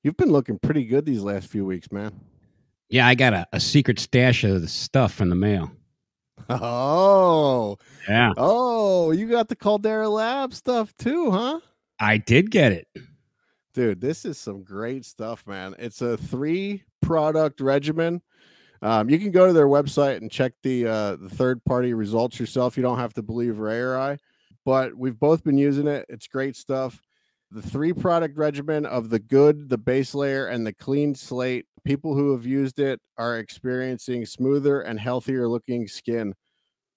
You've been looking pretty good these last few weeks, man. Yeah, I got a secret stash of the stuff in the mail. Oh, Yeah, you got the Caldera Lab stuff too, huh? I did get it. Dude, this is some great stuff, man. It's a 3-product regimen. You can go to their website and check the third-party results yourself. You don't have to believe Ray or I, but we've both been using it. It's great stuff. The 3-product regimen of the good, the base layer, and the clean slate. People who have used it are experiencing smoother and healthier looking skin.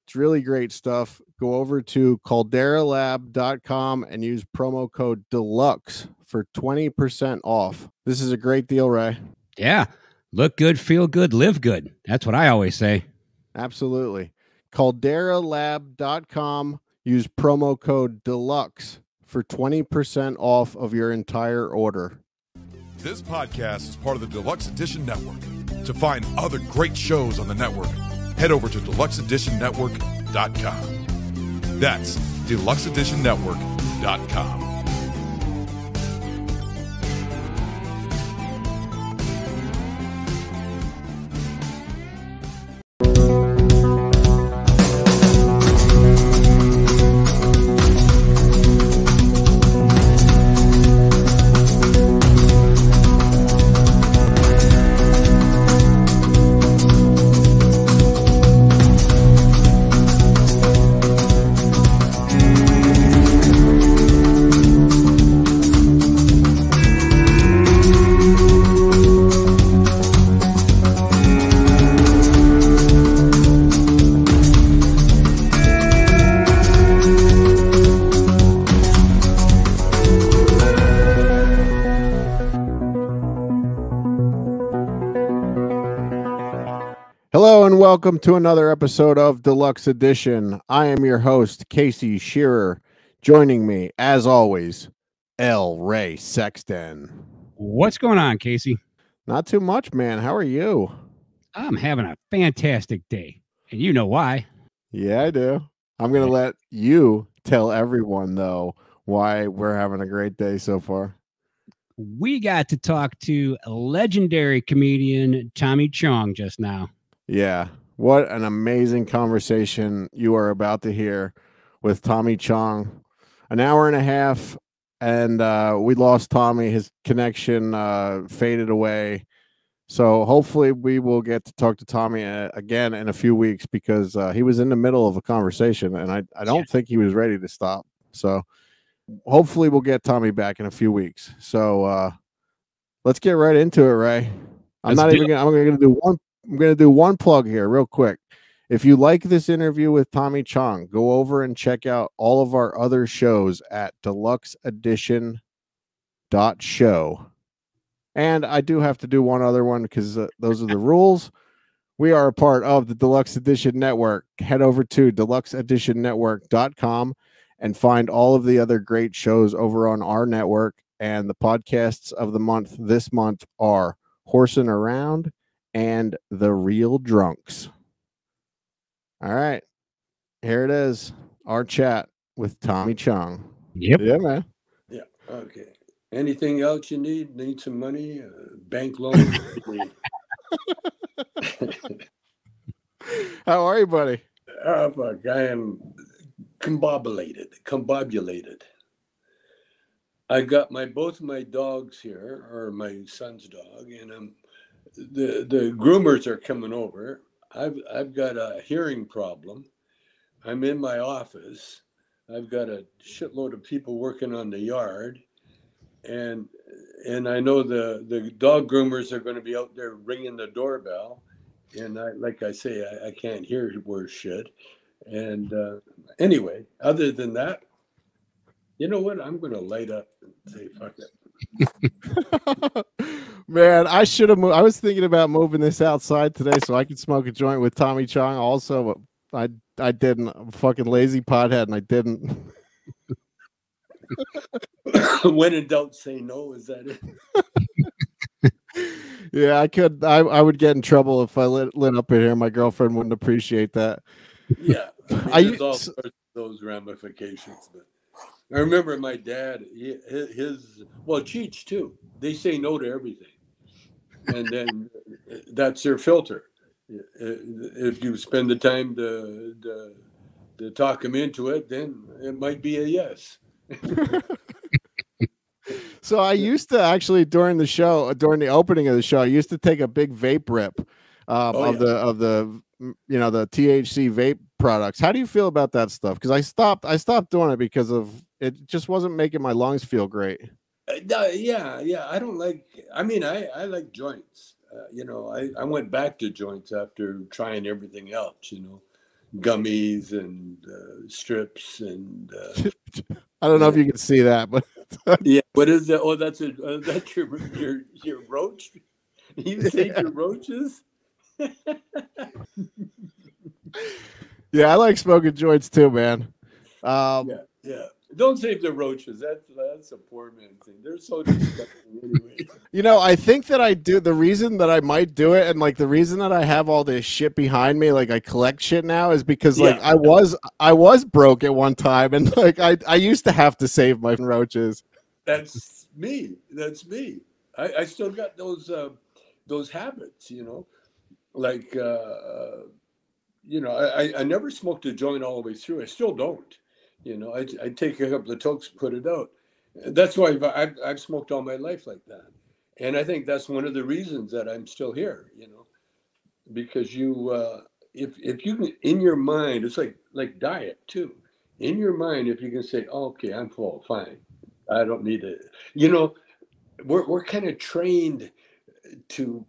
It's really great stuff. Go over to calderalab.com and use promo code DELUXE for 20% off. This is a great deal, Ray. Yeah, look good, feel good, live good. That's what I always say. Absolutely. calderalab.com. Use promo code DELUXE for 20% off of your entire order. This podcast is part of the Deluxe Edition Network. To find other great shows on the network, head over to deluxeeditionnetwork.com. That's deluxeeditionnetwork.com. Hello and welcome to another episode of Deluxe Edition. I am your host, Casey Shearer. Joining me, as always, L. Ray Sexton. What's going on, Casey? Not too much, man. How are you? I'm having a fantastic day, and you know why. Yeah, I do. I'm going to let you tell everyone, though, why we're having a great day so far. We got to talk to legendary comedian Tommy Chong just now. Yeah, what an amazing conversation you are about to hear with Tommy Chong. An hour and a half, and we lost Tommy. His connection faded away. So hopefully we will get to talk to Tommy again in a few weeks because he was in the middle of a conversation, and I don't think he was ready to stop. So hopefully we'll get Tommy back in a few weeks. So let's get right into it, Ray. I'm going to do one plug here real quick. If you like this interview with Tommy Chong, go over and check out all of our other shows at deluxeedition.show. And I do have to do one other one because those are the rules. We are a part of the Deluxe Edition Network. Head over to deluxeeditionnetwork.com and find all of the other great shows over on our network. And the podcasts of the month this month are Horsing Around and The Real Drunks. All right. Here it is. Our chat with Tommy Chong. Yep. Yeah, man. Yeah. Okay. Anything else you need? Need some money? Bank loan? How are you, buddy? Oh, fuck. I am combobulated. I got both of my dogs here, or my son's dog, and the groomers are coming over. I've got a hearing problem. I'm in my office. I've got a shitload of people working on the yard, and I know the dog groomers are going to be out there ringing the doorbell, and I can't hear worse shit. And anyway, other than that, you know what? I'm going to light up and say fuck it. Man, I should have moved. I was thinking about moving this outside today so I could smoke a joint with Tommy Chong also, but I didn't. I'm a fucking lazy pothead and I didn't. When in doubt, say no. Is that it? Yeah, I could. I would get in trouble if I lit up in here. My girlfriend wouldn't appreciate that. Yeah, there's all sorts of those ramifications. But I remember my dad, well, Cheech too. They say no to everything. And then that's their filter. If you spend the time to talk them into it, then it might be a yes. So I used to actually during the opening of the show, I used to take a big vape rip of the the THC vape products. How do you feel about that stuff? Because I stopped doing it because of it just wasn't making my lungs feel great. Yeah. I don't like. I mean, I like joints. I went back to joints after trying everything else. Gummies and strips and. I don't know if you can see that, but yeah. What is that? Oh, that's your roach. You take your roaches. Yeah, I like smoking joints too, man. Yeah. Don't save the roaches. That's a poor man thing. They're so disgusting anyway. I think that I do. The reason that I might do it, and like the reason that I have all this shit behind me, like I collect shit now, is because like I was broke at one time, and like I used to have to save my roaches. That's me. I still got those habits. Like I never smoked a joint all the way through. I still don't. I take a couple of tokes, put it out. That's why I've smoked all my life like that, and I think that's one of the reasons that I'm still here. Because if you can, in your mind, it's like diet too. In your mind, if you can say, oh, "Okay, I'm full, fine, I don't need it." We're kind of trained to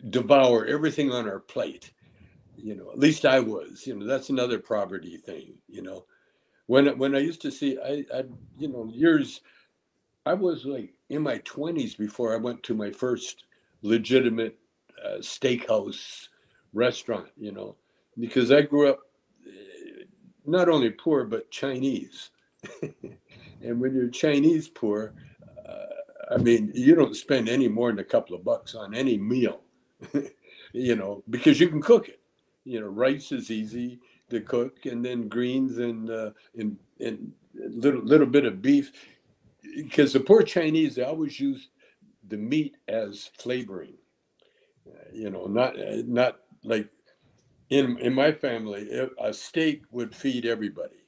devour everything on our plate. At least I was. That's another poverty thing. When I used to see, I years, I was like in my 20s before I went to my first legitimate steakhouse restaurant. Because I grew up not only poor but Chinese, and when you're Chinese poor, I mean, you don't spend any more than a couple of bucks on any meal, because you can cook it. Rice is easy to cook, and then greens and little bit of beef, because the poor Chinese, they always use the meat as flavoring. Not like in my family, a steak would feed everybody.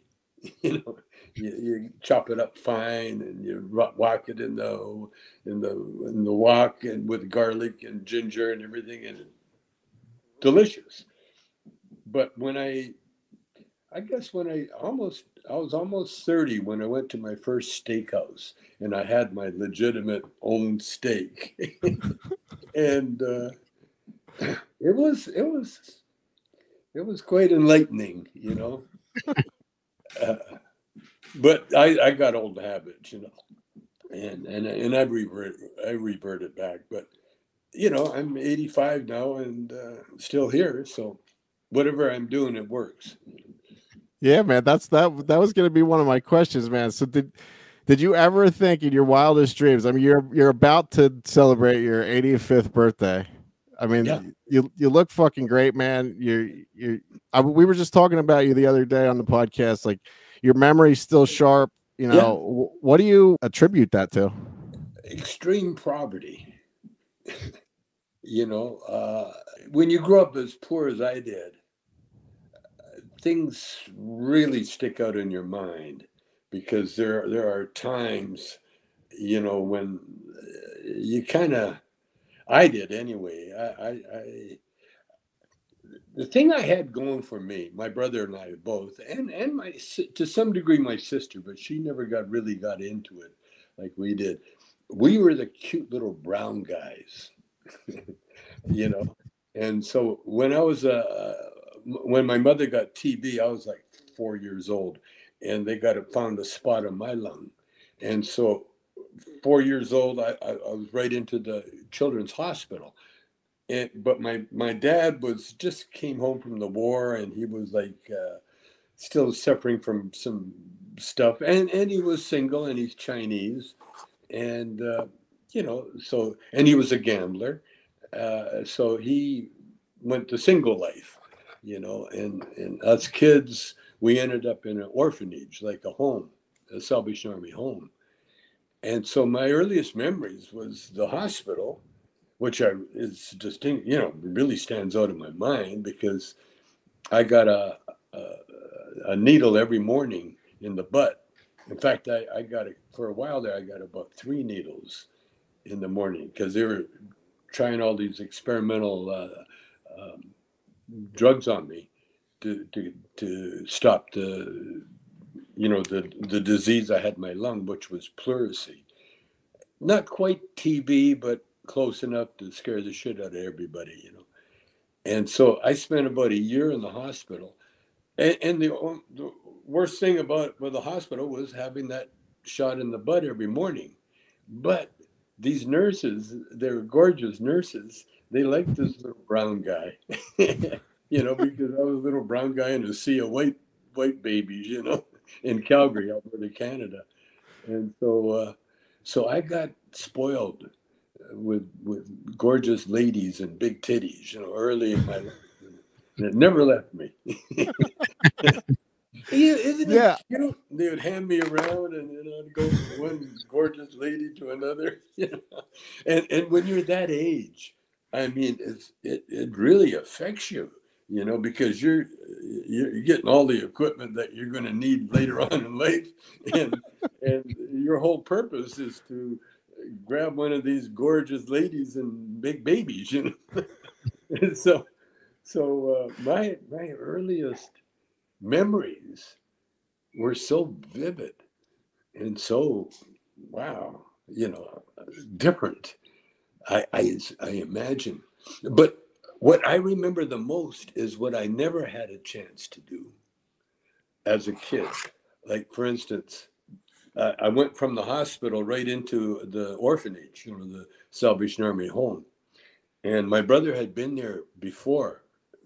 You chop it up fine and you whack it in the wok and with garlic and ginger and everything, and delicious. But when I was almost 30 when I went to my first steakhouse, and I had my legitimate own steak, and it was quite enlightening, but I got old habits, and I reverted back. But I'm 85 now and still here, so whatever I'm doing, it works. Yeah, man, that was going to be one of my questions, man. So did you ever think in your wildest dreams? I mean, you're about to celebrate your 85th birthday. I mean, yeah. You look fucking great, man. We were just talking about you the other day on the podcast. Like, your memory's still sharp. Yeah. What do you attribute that to? Extreme poverty. When you grow up as poor as I did, things really stick out in your mind, because there are times, when you kind of, I did anyway. The thing I had going for me, my brother and I both, and to some degree my sister, but she never really got into it like we did. We were the cute little brown guys, And so when I was when my mother got TB, I was like 4 years old, and they found a spot on my lung, and so 4 years old, I was right into the children's hospital. But my dad just came home from the war, and he was like still suffering from some stuff, and he was single, and he's Chinese, and and he was a gambler, so he went to single life, and us kids we ended up in an orphanage, like a home, a Salvation Army home. And so my earliest memories was the hospital, which is distinct, really stands out in my mind because I got a needle every morning in the butt. In fact, I got it for a while there. I got about 3 needles in the morning because they were trying all these experimental drugs on me to stop the disease I had in my lung, which was pleurisy. Not quite TB, but close enough to scare the shit out of everybody, And so I spent about a year in the hospital. And the worst thing about the hospital was having that shot in the butt every morning. But these nurses, they're gorgeous nurses. They liked this little brown guy, because I was a little brown guy in a sea of white babies, in Calgary, Alberta, Canada. And so I got spoiled with gorgeous ladies and big titties, early in my life. And it never left me. Isn't it cute? They would hand me around and I'd go from one gorgeous lady to another. And when you're that age, I mean, it really affects you, because you're getting all the equipment that you're going to need later on in life, and your whole purpose is to grab one of these gorgeous ladies and big babies, And so my earliest memories were so vivid and so different. I imagine, but what I remember the most is what I never had a chance to do as a kid. Like, for instance, I went from the hospital right into the orphanage, the Salvation Army home. And my brother had been there before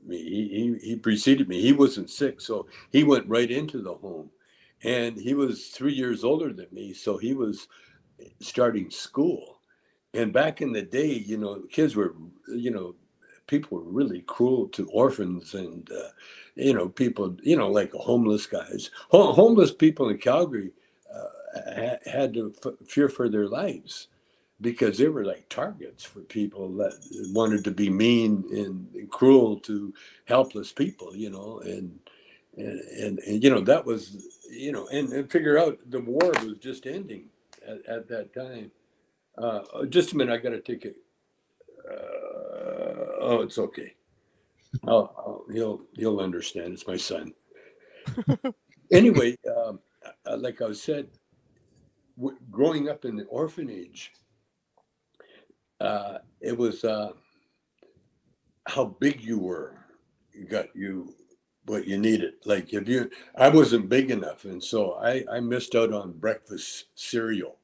me. He preceded me. He wasn't sick, so he went right into the home. And he was 3 years older than me, so he was starting school. And back in the day, kids were, people were really cruel to orphans and, people, like homeless guys. Homeless people in Calgary had to fear for their lives because they were like targets for people that wanted to be mean and cruel to helpless people, and that was, and figure out the war was just ending at that time. Just a minute, I got to take it. Oh, it's okay. He'll understand. It's my son. Anyway, like I said, growing up in the orphanage, it was how big you were got you what you needed. Like I wasn't big enough, and so I missed out on breakfast cereal.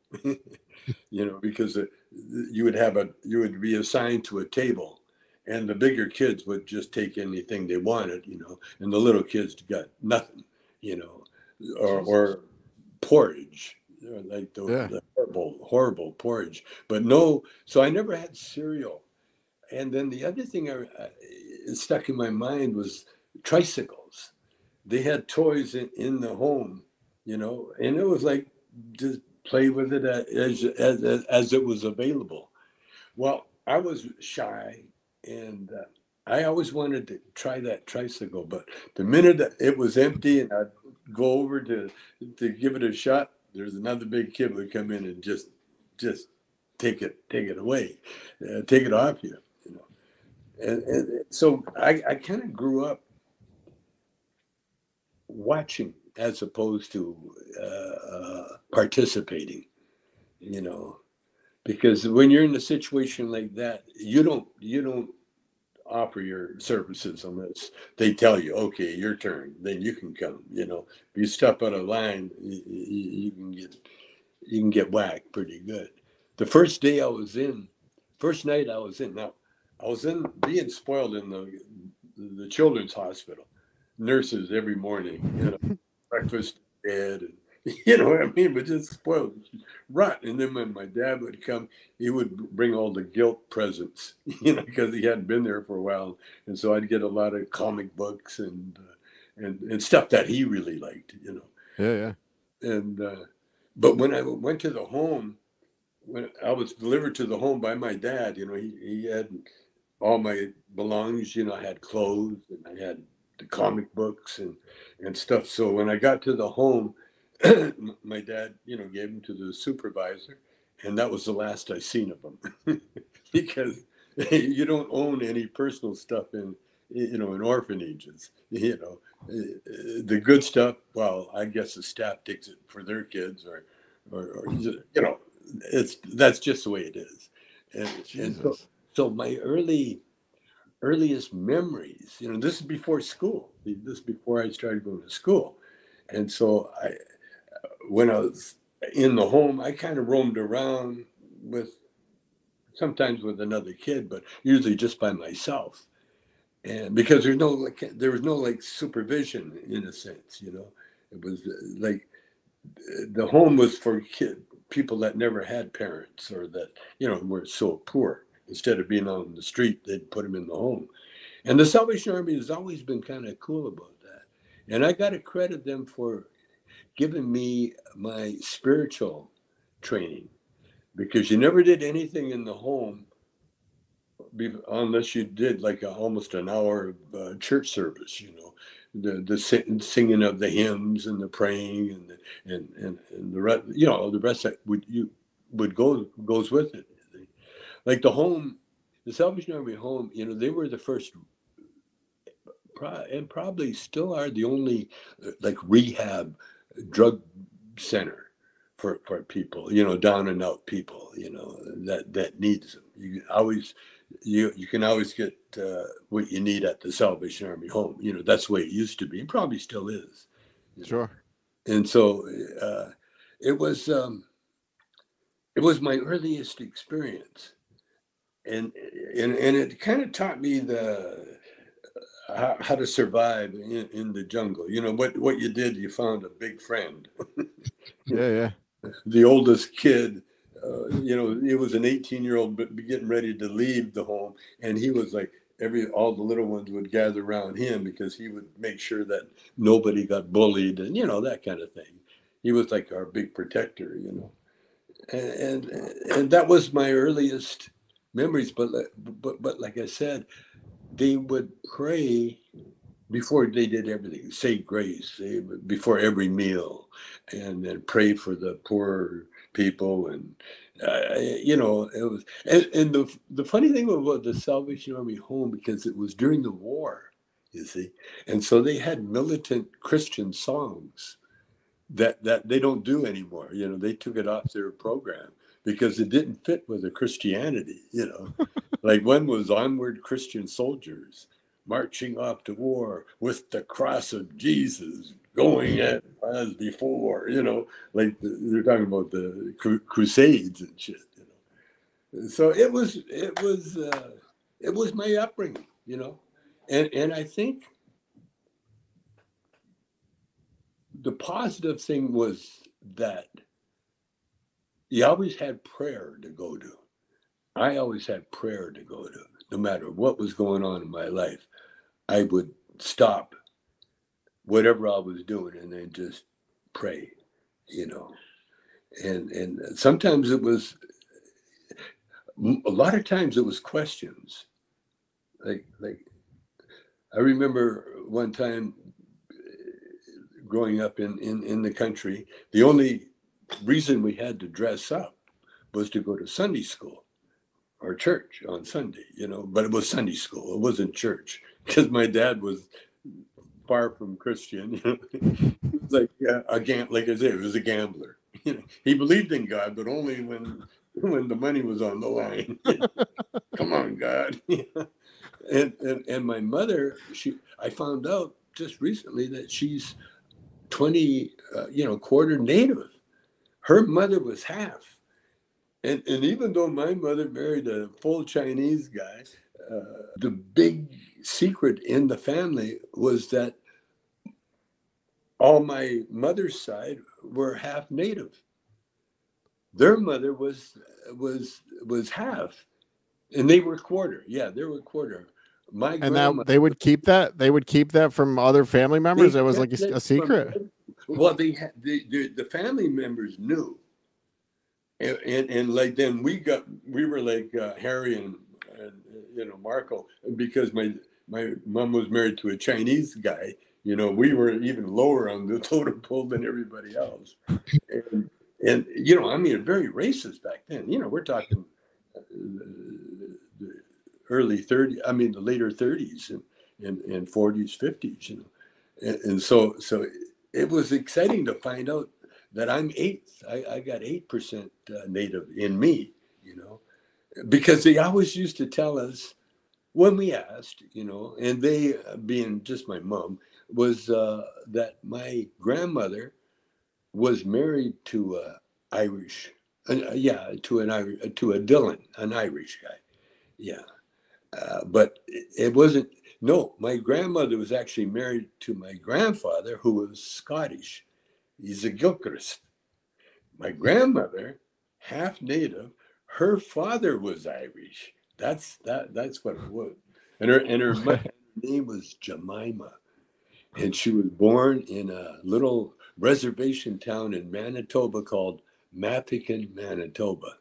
Because you would be assigned to a table, and the bigger kids would just take anything they wanted, and the little kids got nothing, or porridge, like the horrible porridge. But no, so I never had cereal. And then the other thing stuck in my mind was tricycles. They had toys in the home, and it was like just play with it as it was available. Well, I was shy, and I always wanted to try that tricycle, but the minute it was empty and I'd go over to give it a shot, there's another big kid would come in and just take it away, take it off you, And so I kind of grew up watching as opposed to participating, because when you're in a situation like that, you don't offer your services unless they tell you, okay, your turn, then you can come. If you step out of line, you can get whacked pretty good. The first night I was in. Now I was being spoiled in the children's hospital. Nurses every morning, breakfast, bed, and what I mean, but just spoiled, rot. And then when my dad would come, he would bring all the guilt presents, because he hadn't been there for a while, and so I'd get a lot of comic books and and stuff that he really liked, you know. Yeah. And but when I went to the home, when I was delivered to the home by my dad, you know, he had all my belongings. You know, I had clothes and I had the comic books and stuff. So when I got to the home, my dad, you know, gave them to the supervisor, and that was the last I seen of them. Because you don't own any personal stuff in, you know, in orphanages. You know, the good stuff, well, I guess the staff takes it for their kids, or you know, that's just the way it is. And so my earliest memories, you know, this is before school. This is before I started going to school. And so when I was in the home, I kind of roamed around sometimes with another kid, but usually just by myself. And because there was no like supervision, in a sense, you know. It was like the home was for people that never had parents, or that, you know, were so poor. Instead of being on the street, they'd put them in the home. And the Salvation Army has always been kind of cool about that. And I got to credit them for giving me my spiritual training, because you never did anything in the home unless you did like almost an hour of church service, you know, the singing of the hymns and the praying and the rest, you know, the rest that goes with it. Like the home, the Salvation Army home, you know, they were the first, and probably still are the only like rehab drug center for people, you know, down and out people, you know, that needs them. You can always get what you need at the Salvation Army home. You know, that's the way it used to be, and probably still is. Sure. And so it was my earliest experience, and it kind of taught me how to survive in the jungle. You know, what you did, you found a big friend. Yeah. The oldest kid, you know, he was an 18-year-old getting ready to leave the home, and he was like, all the little ones would gather around him because he would make sure that nobody got bullied, and, you know, that kind of thing. He was like our big protector, you know, and that was my earliest memories. But like I said, they would pray before they did everything, say grace before every meal, and then pray for the poor people. And you know, it was, and the funny thing about the Salvation Army home, because it was during the war, you see, and so they had militant Christian songs that they don't do anymore. You know, they took it off their program because it didn't fit with the Christianity, you know. Like one was Onward Christian Soldiers, marching off to war with the cross of Jesus, going as before, you know, like they're talking about the Crusades and shit, you know. So it was my upbringing, you know, and I think the positive thing was that you always had prayer to go to. I always had prayer to go to, no matter what was going on in my life. I would stop whatever I was doing and then just pray, you know. And sometimes a lot of times it was questions. Like I remember one time growing up in the country, the only reason we had to dress up was to go to Sunday school or church on Sunday, you know, but it was Sunday school. It wasn't church, because my dad was far from Christian. You know? He was like like I said, he was a gambler. You know, he believed in God, but only when the money was on the line. Come on, God. And my mother, I found out just recently that she's 20, quarter Native. Her mother was half. And even though my mother married a full Chinese guy, the big secret in the family was that all my mother's side were half Native. Their mother was half, and they were quarter. Yeah, they were quarter. My And grandma. that they would keep that. They would keep that from other family members. It was like a secret. Well, the family members knew, and like then we were like Harry and Marco, because my mom was married to a Chinese guy. We were even lower on the totem pole than everybody else, and I mean, very racist back then. We're talking the early 30s. I mean, the later 30s and 40s, 50s. And so it was exciting to find out that I'm eighth. I got 8% Native in me, because they always used to tell us when we asked, and they, being just my mom, was that my grandmother was married to Irish, to a Dylan, an Irish guy. Yeah. But it wasn't, no, my grandmother was actually married to my grandfather, who was Scottish. He's a Gilchrist. My grandmother, half Native, her father was Irish. That's what it was. And her name was Jemima. And she was born in a little reservation town in Manitoba called Mapican, Manitoba.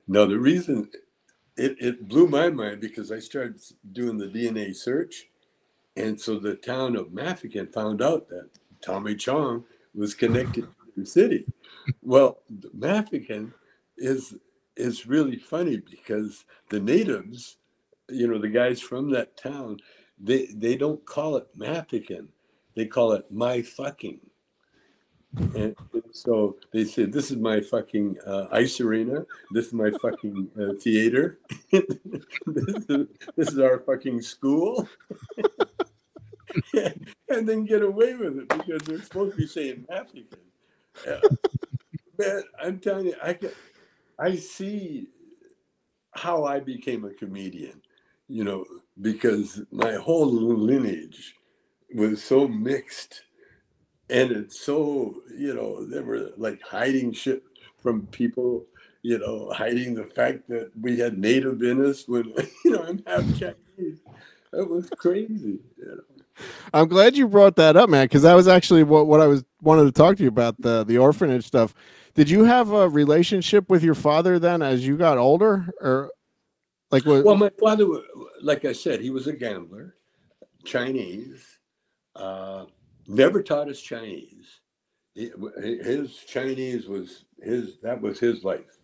Now, the reason it blew my mind, because I started doing the DNA search. And so the town of Mapican found out that Tommy Chong was connected to the city. Well, Mapican is really funny, because the natives, the guys from that town, they don't call it Mapican. They call it my fucking. And so they said, this is my fucking ice arena. This is my fucking theater. this is our fucking school. And then get away with it, because they're supposed to be saying African. Man, I'm telling you, I see how I became a comedian, because my whole lineage was so mixed. And it's so, they were like hiding shit from people, hiding the fact that we had Native in us when, I'm half Chinese. That was crazy. I'm glad you brought that up, man, because that was actually what I wanted to talk to you about, the orphanage stuff. Did you have a relationship with your father then as you got older, or like what? Well, my father, like I said, he was a gambler, Chinese. Never taught us Chinese. His Chinese was that was his life.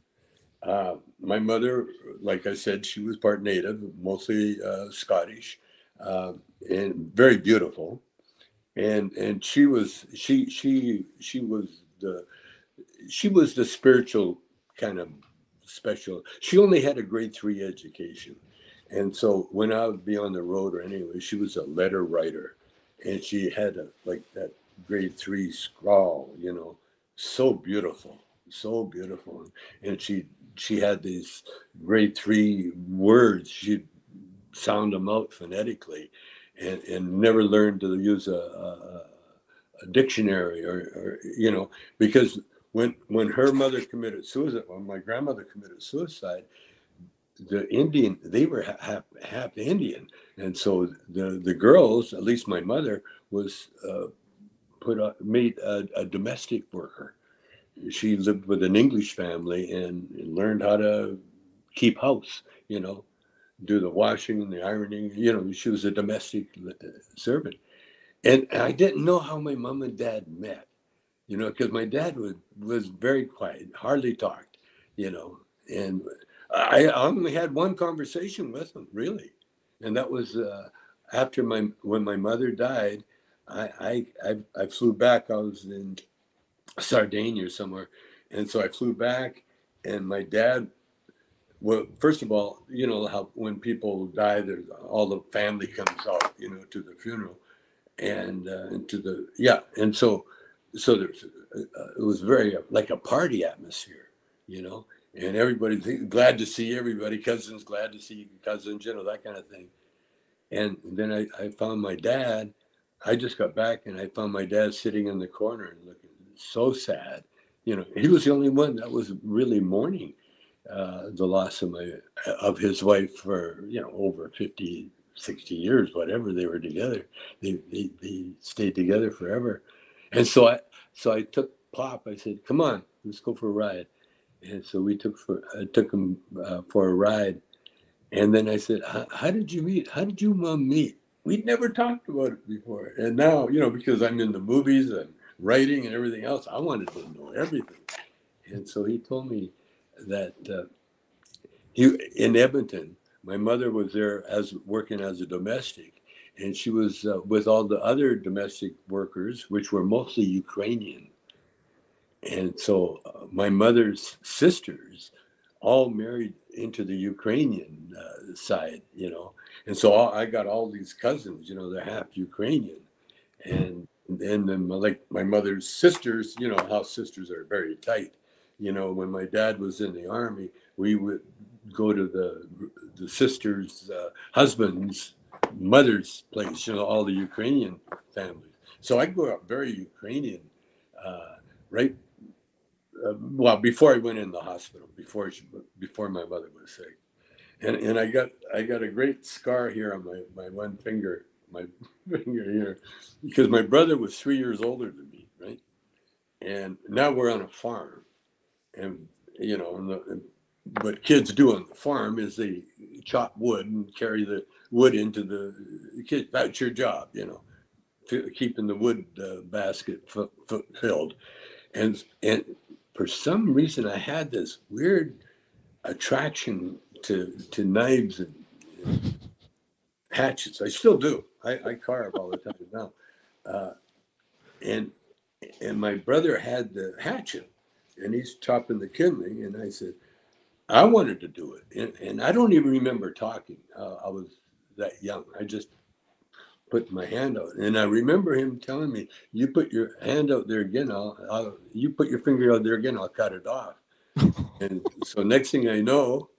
My mother, like I said, she was part Native, mostly Scottish, and very beautiful. And she was the spiritual kind of special. She only had a grade 3 education. And so when I would be on the road or anyway, she was a letter writer. And she had like that grade 3 scrawl, so beautiful. And she had these grade 3 words. She'd sound them out phonetically, and never learned to use a dictionary or because when her mother committed suicide, when my grandmother committed suicide, the Indian, they were half Indian. And so the girls, at least my mother, was made a domestic worker. She lived with an English family and learned how to keep house, do the washing and the ironing. She was a domestic servant. And I didn't know how my mom and dad met, because my dad was very quiet, hardly talked, and I only had one conversation with him, really. And that was after when my mother died. I flew back. I was in Sardinia somewhere, and so I flew back. And my dad, well, first of all, how when people die, there's all the family comes out, to the funeral, and and so there's it was very like a party atmosphere, and everybody's glad to see everybody, cousins glad to see cousins, that kind of thing. And then I found my dad. I just got back and I found my dad sitting in the corner and looking so sad. He was the only one that was really mourning the loss of his wife for over 50 60 years, whatever they were together. They stayed together forever. And so I took Pop. I said, "Come on, let's go for a ride." And so I took him for a ride. And then I said, how did you meet? How did you mom meet? We'd never talked about it before. And now, because I'm in the movies and writing and everything else, I wanted to know everything. And so he told me that in Edmonton, my mother was there working as a domestic, and she was with all the other domestic workers, which were mostly Ukrainian. And so my mother's sisters all married into the Ukrainian side, and so I got all these cousins, they're half Ukrainian, and then like my mother's sisters, how sisters are very tight. When my dad was in the army, we would go to the sisters' husband's mother's place, all the Ukrainian families. So I grew up very Ukrainian, right? Well, before I went in the hospital, before my mother was sick, and I got a great scar here on my one finger, my finger here, because my brother was 3 years older than me, right? And now we're on a farm, and what kids do on the farm is they chop wood and carry the wood into the kids. That's your job, keeping the wood basket filled, and for some reason, I had this weird attraction to knives and hatchets. I still do. I carve all the time now. And my brother had the hatchet, and he's chopping the kidney. And I said, I wanted to do it. And I don't even remember talking. I was that young. I just put my hand out, and I remember him telling me, "You put your hand out there again, you put your finger out there again, I'll cut it off." And so next thing I know,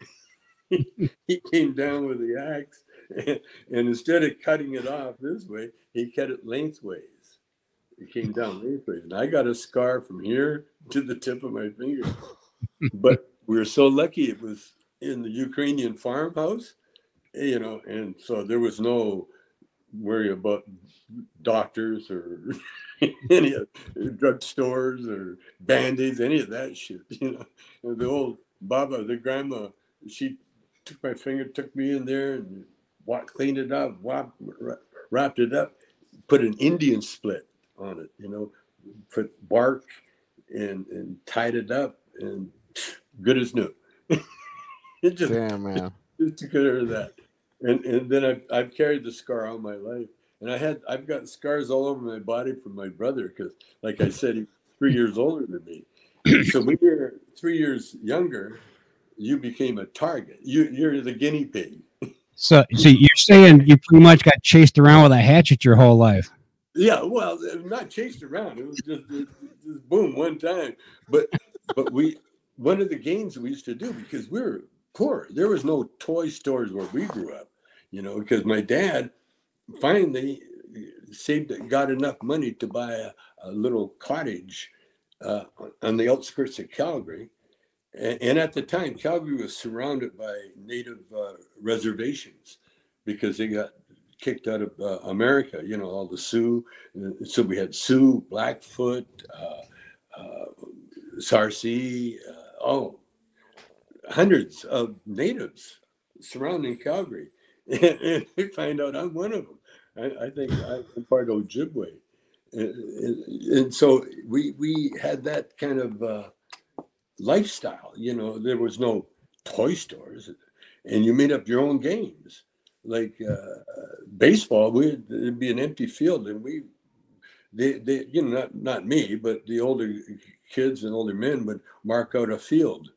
he came down with the axe, and instead of cutting it off this way, he cut it lengthways. It came down lengthways, and I got a scar from here to the tip of my finger. But we were so lucky it was in the Ukrainian farmhouse, and so there was no worry about doctors or any drug stores or band-aids, any of that shit. And the old Baba, the grandma, she took my finger, took me in there and cleaned it up, wrapped it up, put an Indian split on it, put bark and tied it up, and good as new. It just, damn, man. Just took care of that. And then I've carried the scar all my life, and I've got scars all over my body from my brother, because, like I said, he's 3 years older than me. So when you're 3 years younger, you became a target. You're the guinea pig. So you're saying you pretty much got chased around with a hatchet your whole life? Yeah, well, not chased around. It was just boom one time. But one of the games we used to do, because we were poor, there was no toy stores where we grew up. Because my dad finally got enough money to buy a little cottage on the outskirts of Calgary. And at the time, Calgary was surrounded by native reservations, because they got kicked out of America, all the Sioux. So we had Sioux, Blackfoot, Sarcee, hundreds of natives surrounding Calgary. And we find out I'm one of them. I think I'm part of Ojibwe. And so we had that kind of lifestyle. There was no toy stores, and you made up your own games. Like baseball, it'd be an empty field, and they not me, but the older kids and older men would mark out a field,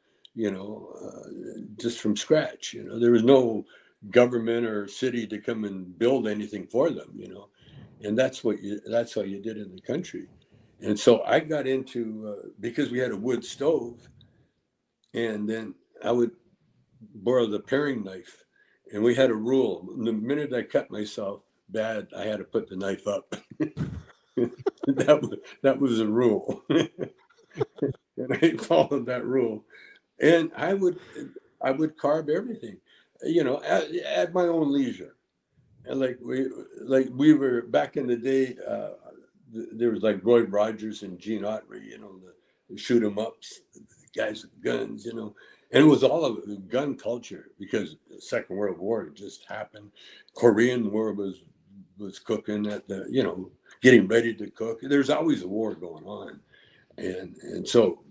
just from scratch. There was no government or city to come and build anything for them, and that's how you did in the country. And so I got into because we had a wood stove, and then I would borrow the paring knife, and we had a rule: the minute I cut myself bad, I had to put the knife up. that was a rule. And I followed that rule, and I would carve everything, at my own leisure. And we were back in the day. There was like Roy Rogers and Gene Autry, the shoot 'em ups, the guys with guns, and it was all of gun culture because the Second World War had just happened. Korean War was cooking at the, getting ready to cook. There's always a war going on, and so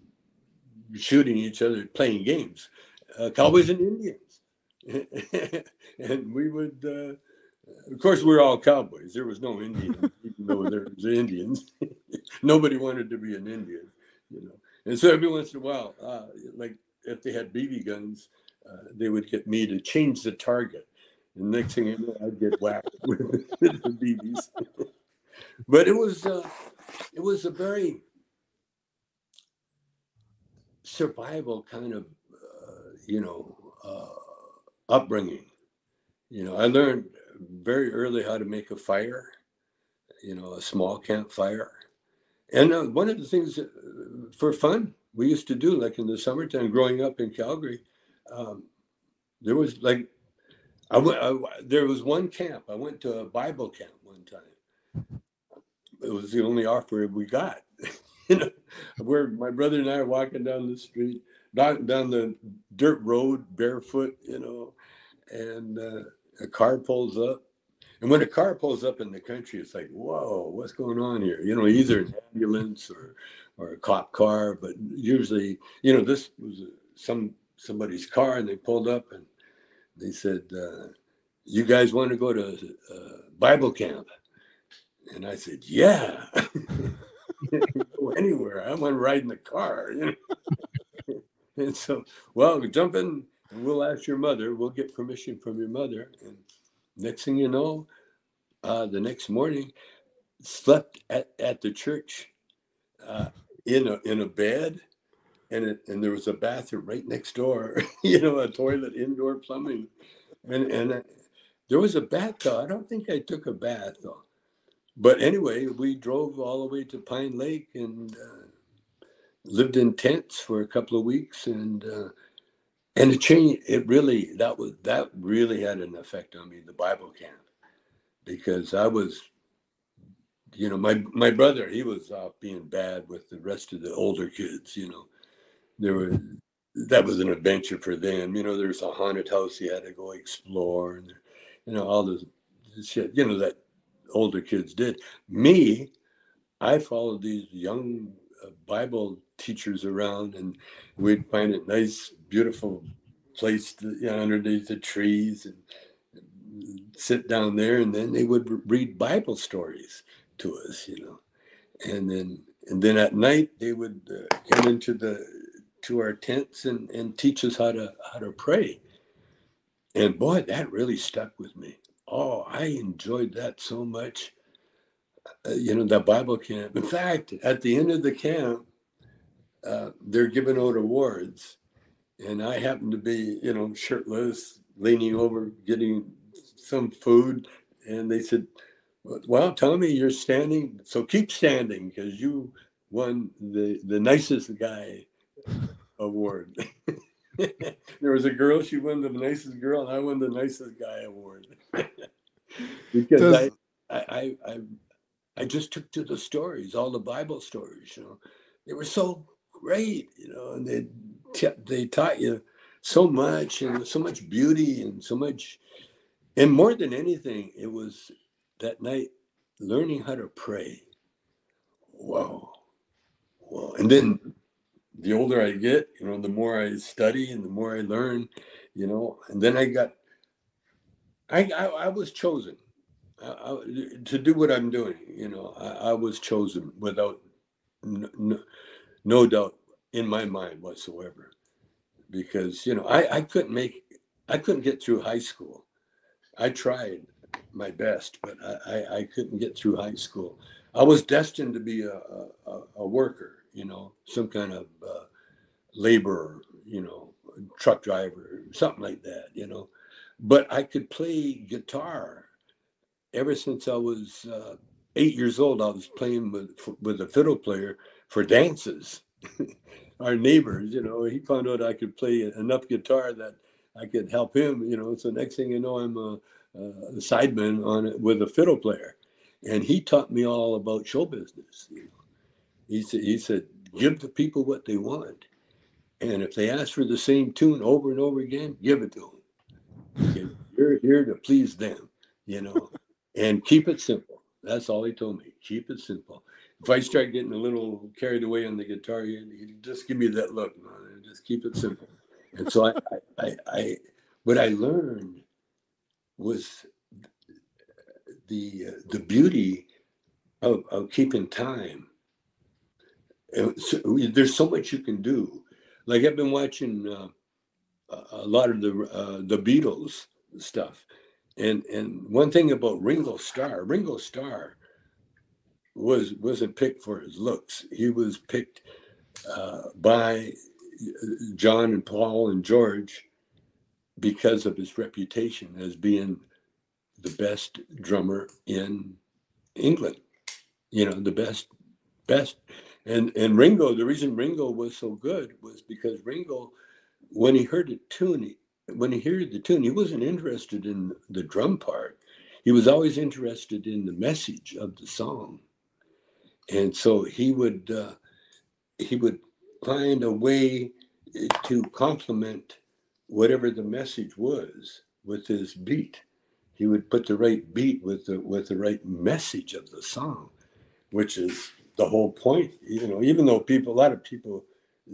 shooting each other, playing games, cowboys and Indians, and we would. Of course, we're all cowboys. There was no Indians, even though there was Indians. Nobody wanted to be an Indian, And so every once in a while, like if they had BB guns, they would get me to change the target. And next thing you know, I'd get whacked with the BBs. But it was a very survival kind of, upbringing. I learned very early how to make a fire, a small campfire. And one of the things for fun we used to do, like in the summertime growing up in Calgary, there was like, there was one camp. I went to a Bible camp one time. It was the only offer we got, where my brother and I are walking down the street, down the dirt road, barefoot, and a car pulls up. And when a car pulls up in the country, it's like, whoa, what's going on here? Either an ambulance or a cop car, but usually, this was somebody's car, and they pulled up and they said, you guys want to go to Bible camp? And I said, yeah. Go anywhere. I want to ride in the car. And so, well, jump in and we'll ask your mother. We'll get permission from your mother. And next thing you know, the next morning, slept at the church in a bed, and there was a bathroom right next door. A toilet, indoor plumbing, and there was a bath though. I don't think I took a bath though. But anyway, we drove all the way to Pine Lake and lived in tents for a couple of weeks, and it changed. That really had an effect on me, the Bible camp, because I was, my brother, he was off being bad with the rest of the older kids. That was an adventure for them. There's a haunted house you had to go explore, and all the shit, that older kids did. Me, I followed these young Bible teachers around, and we'd find a nice, beautiful place to, underneath the trees and sit down there, and then they would read Bible stories to us, and then at night they would come to our tents and teach us how to pray. And boy, that really stuck with me. Oh, I enjoyed that so much. That Bible camp. In fact, at the end of the camp, they're giving out awards, and I happened to be, shirtless, leaning over, getting some food, and they said, "Well, Tommy, you're standing, so keep standing because you won the nicest guy award." There was a girl; she won the nicest girl, and I won the nicest guy award because I just took to the stories, all the Bible stories. They were so great, and they taught you so much, and so much beauty, and so much. And more than anything, it was that night learning how to pray. Whoa. And then the older I get, the more I study and the more I learn, and then I was chosen to do what I'm doing. I was chosen without no doubt in my mind whatsoever, because, I couldn't get through high school. I tried my best, but I couldn't get through high school. I was destined to be a worker, some kind of laborer, truck driver, something like that, But I could play guitar ever since I was 8 years old. I was playing with a fiddle player for dances. Our neighbors, he found out I could play enough guitar that I could help him, So next thing you know, I'm sideman on it with a fiddle player, and he taught me all about show business. He said, give the people what they want, and if they ask for the same tune over and over again, give it to them. You're here to please them, and keep it simple. That's all he told me. Keep it simple. If I start getting a little carried away on the guitar, you just give me that look, man, and just keep it simple. And so what I learned was the beauty of keeping time. And so, there's so much you can do. Like I've been watching a lot of the Beatles stuff, and one thing about Ringo Starr wasn't picked for his looks. He was picked by John and Paul and George because of his reputation as being the best drummer in England. The best. And Ringo, the reason Ringo was so good was because Ringo, when he heard the tune, he wasn't interested in the drum part. He was always interested in the message of the song. And so he would find a way to complement whatever the message was with his beat. He would put the right beat with the right message of the song, which is the whole point. Even though a lot of people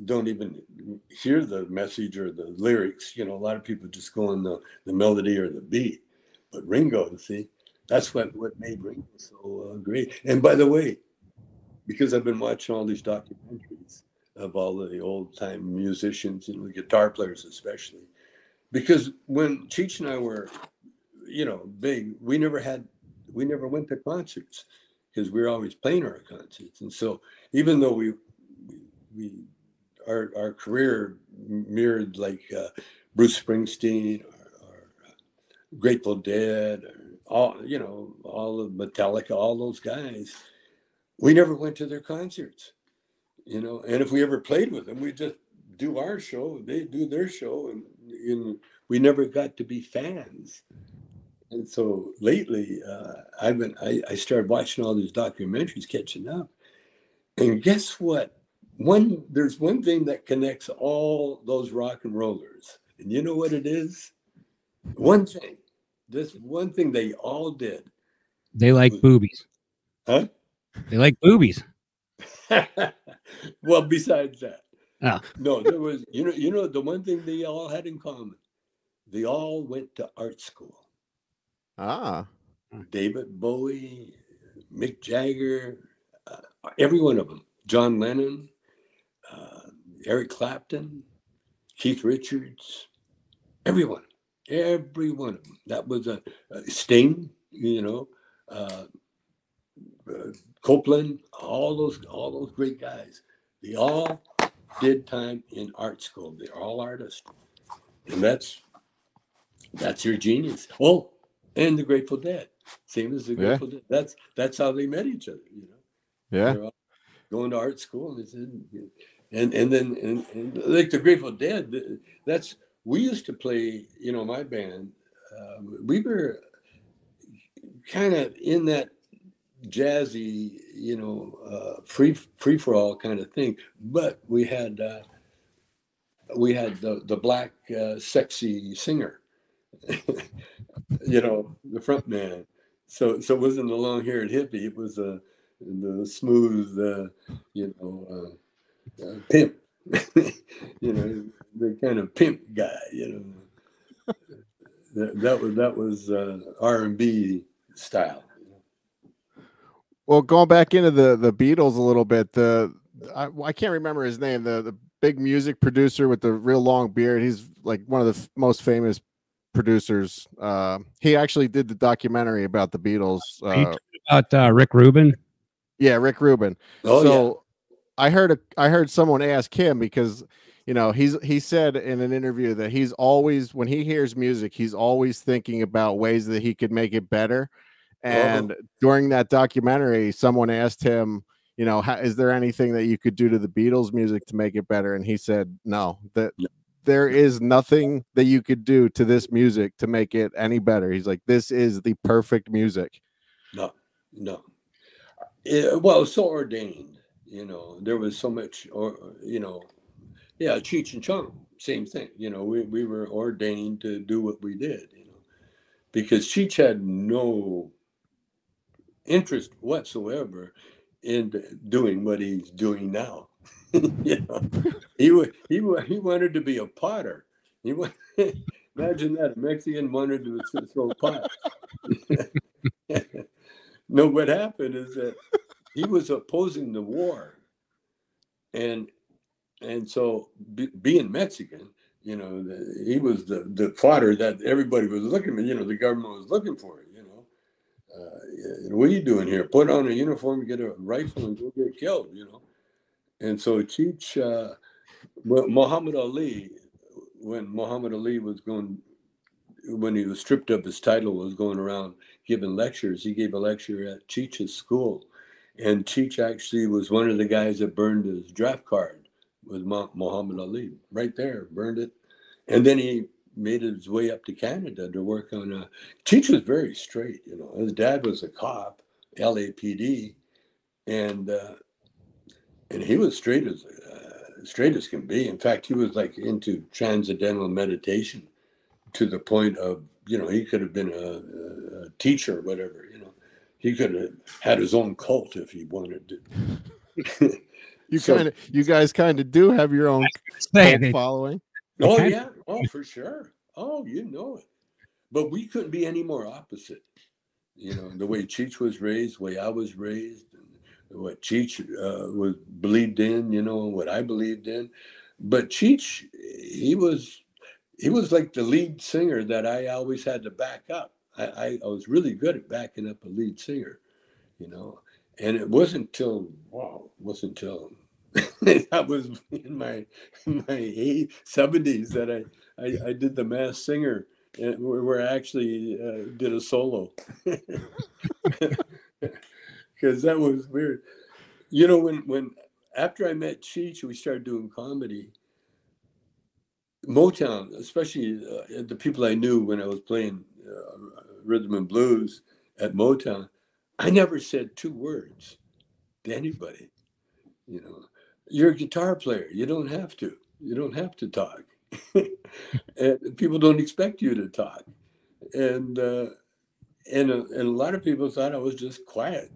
don't even hear the message or the lyrics, a lot of people just go on the melody or the beat. But Ringo, see, that's what made Ringo so great. And by the way, because I've been watching all these documentaries of all the old time musicians and the guitar players especially, because when Cheech and I were, big, we never went to concerts because we were always playing our concerts. And so even though our career mirrored like Bruce Springsteen or Grateful Dead, or all of Metallica, all those guys, we never went to their concerts, and if we ever played with them, we just do our show, they do their show, and we never got to be fans. And so lately, I started watching all these documentaries, catching up. And guess what? There's one thing that connects all those rock and rollers. And you know what it is? One thing. This one thing they all did. They like boobies. Huh? They like boobies. Well, besides that. Oh. No, there was, the one thing they all had in common. They all went to art school. Ah. David Bowie, Mick Jagger, every one of them. John Lennon, Eric Clapton, Keith Richards, everyone of them. That was a Sting, Copeland, all those great guys. They all did time in art school. They're all artists, and that's your genius. Oh, and the Grateful Dead, same as the Grateful Dead. That's how they met each other. Yeah, they're all going to art school, and then like the Grateful Dead. We used to play. My band. We were kind of in that jazzy, free for all kind of thing. But we had the black sexy singer, the front man. So it wasn't the long haired hippie. It was the smooth, pimp. The kind of pimp guy. That was R&B style. Well, going back into the Beatles a little bit, I can't remember his name, the big music producer with the real long beard. He's like one of the most famous producers. He actually did the documentary about the Beatles. About Rick Rubin. Yeah, Rick Rubin. Oh, so yeah. I heard someone ask him because he said in an interview that he's always, when he hears music, he's always thinking about ways that he could make it better. And during that documentary, someone asked him, is there anything that you could do to the Beatles music to make it better? And he said, no, that there is nothing that you could do to this music to make it any better. He's like, this is the perfect music. No. Well, it's so ordained, there was so much, Cheech and Chong, same thing. We were ordained to do what we did, because Cheech had no interest whatsoever in doing what he's doing now. He wanted to be a potter. Imagine that, a Mexican wanted to throw pots. No, what happened is that he was opposing the war, and so being Mexican, he was the fodder that everybody was looking for. The government was looking for it. What are you doing here? Put on a uniform, get a rifle, and go get killed. And so Cheech, Muhammad Ali, when Muhammad Ali when he was stripped of his title, was going around giving lectures. He gave a lecture at Cheech's school, and Cheech actually was one of the guys that burned his draft card with Muhammad Ali. Right there, burned it, and then he made his way up to Canada to work on Cheech was very straight. His dad was a cop, LAPD, and he was straight as can be. In fact, he was like into transcendental meditation to the point of, he could have been a teacher or whatever. He could have had his own cult if he wanted to. You guys kind of do have your own cult following. Oh yeah, for sure. Oh, it. But we couldn't be any more opposite. The way Cheech was raised, the way I was raised, and what Cheech was believed in, what I believed in. But Cheech, he was like the lead singer that I always had to back up. I was really good at backing up a lead singer, and it wasn't until I was in my 70s that I did the Masked Singer, where I actually did a solo, because that was weird. When after I met Cheech, we started doing comedy. Motown, especially the people I knew when I was playing rhythm and blues at Motown, I never said 2 words to anybody. You're a guitar player. You don't have to talk. And people don't expect you to talk. And a lot of people thought I was just quiet,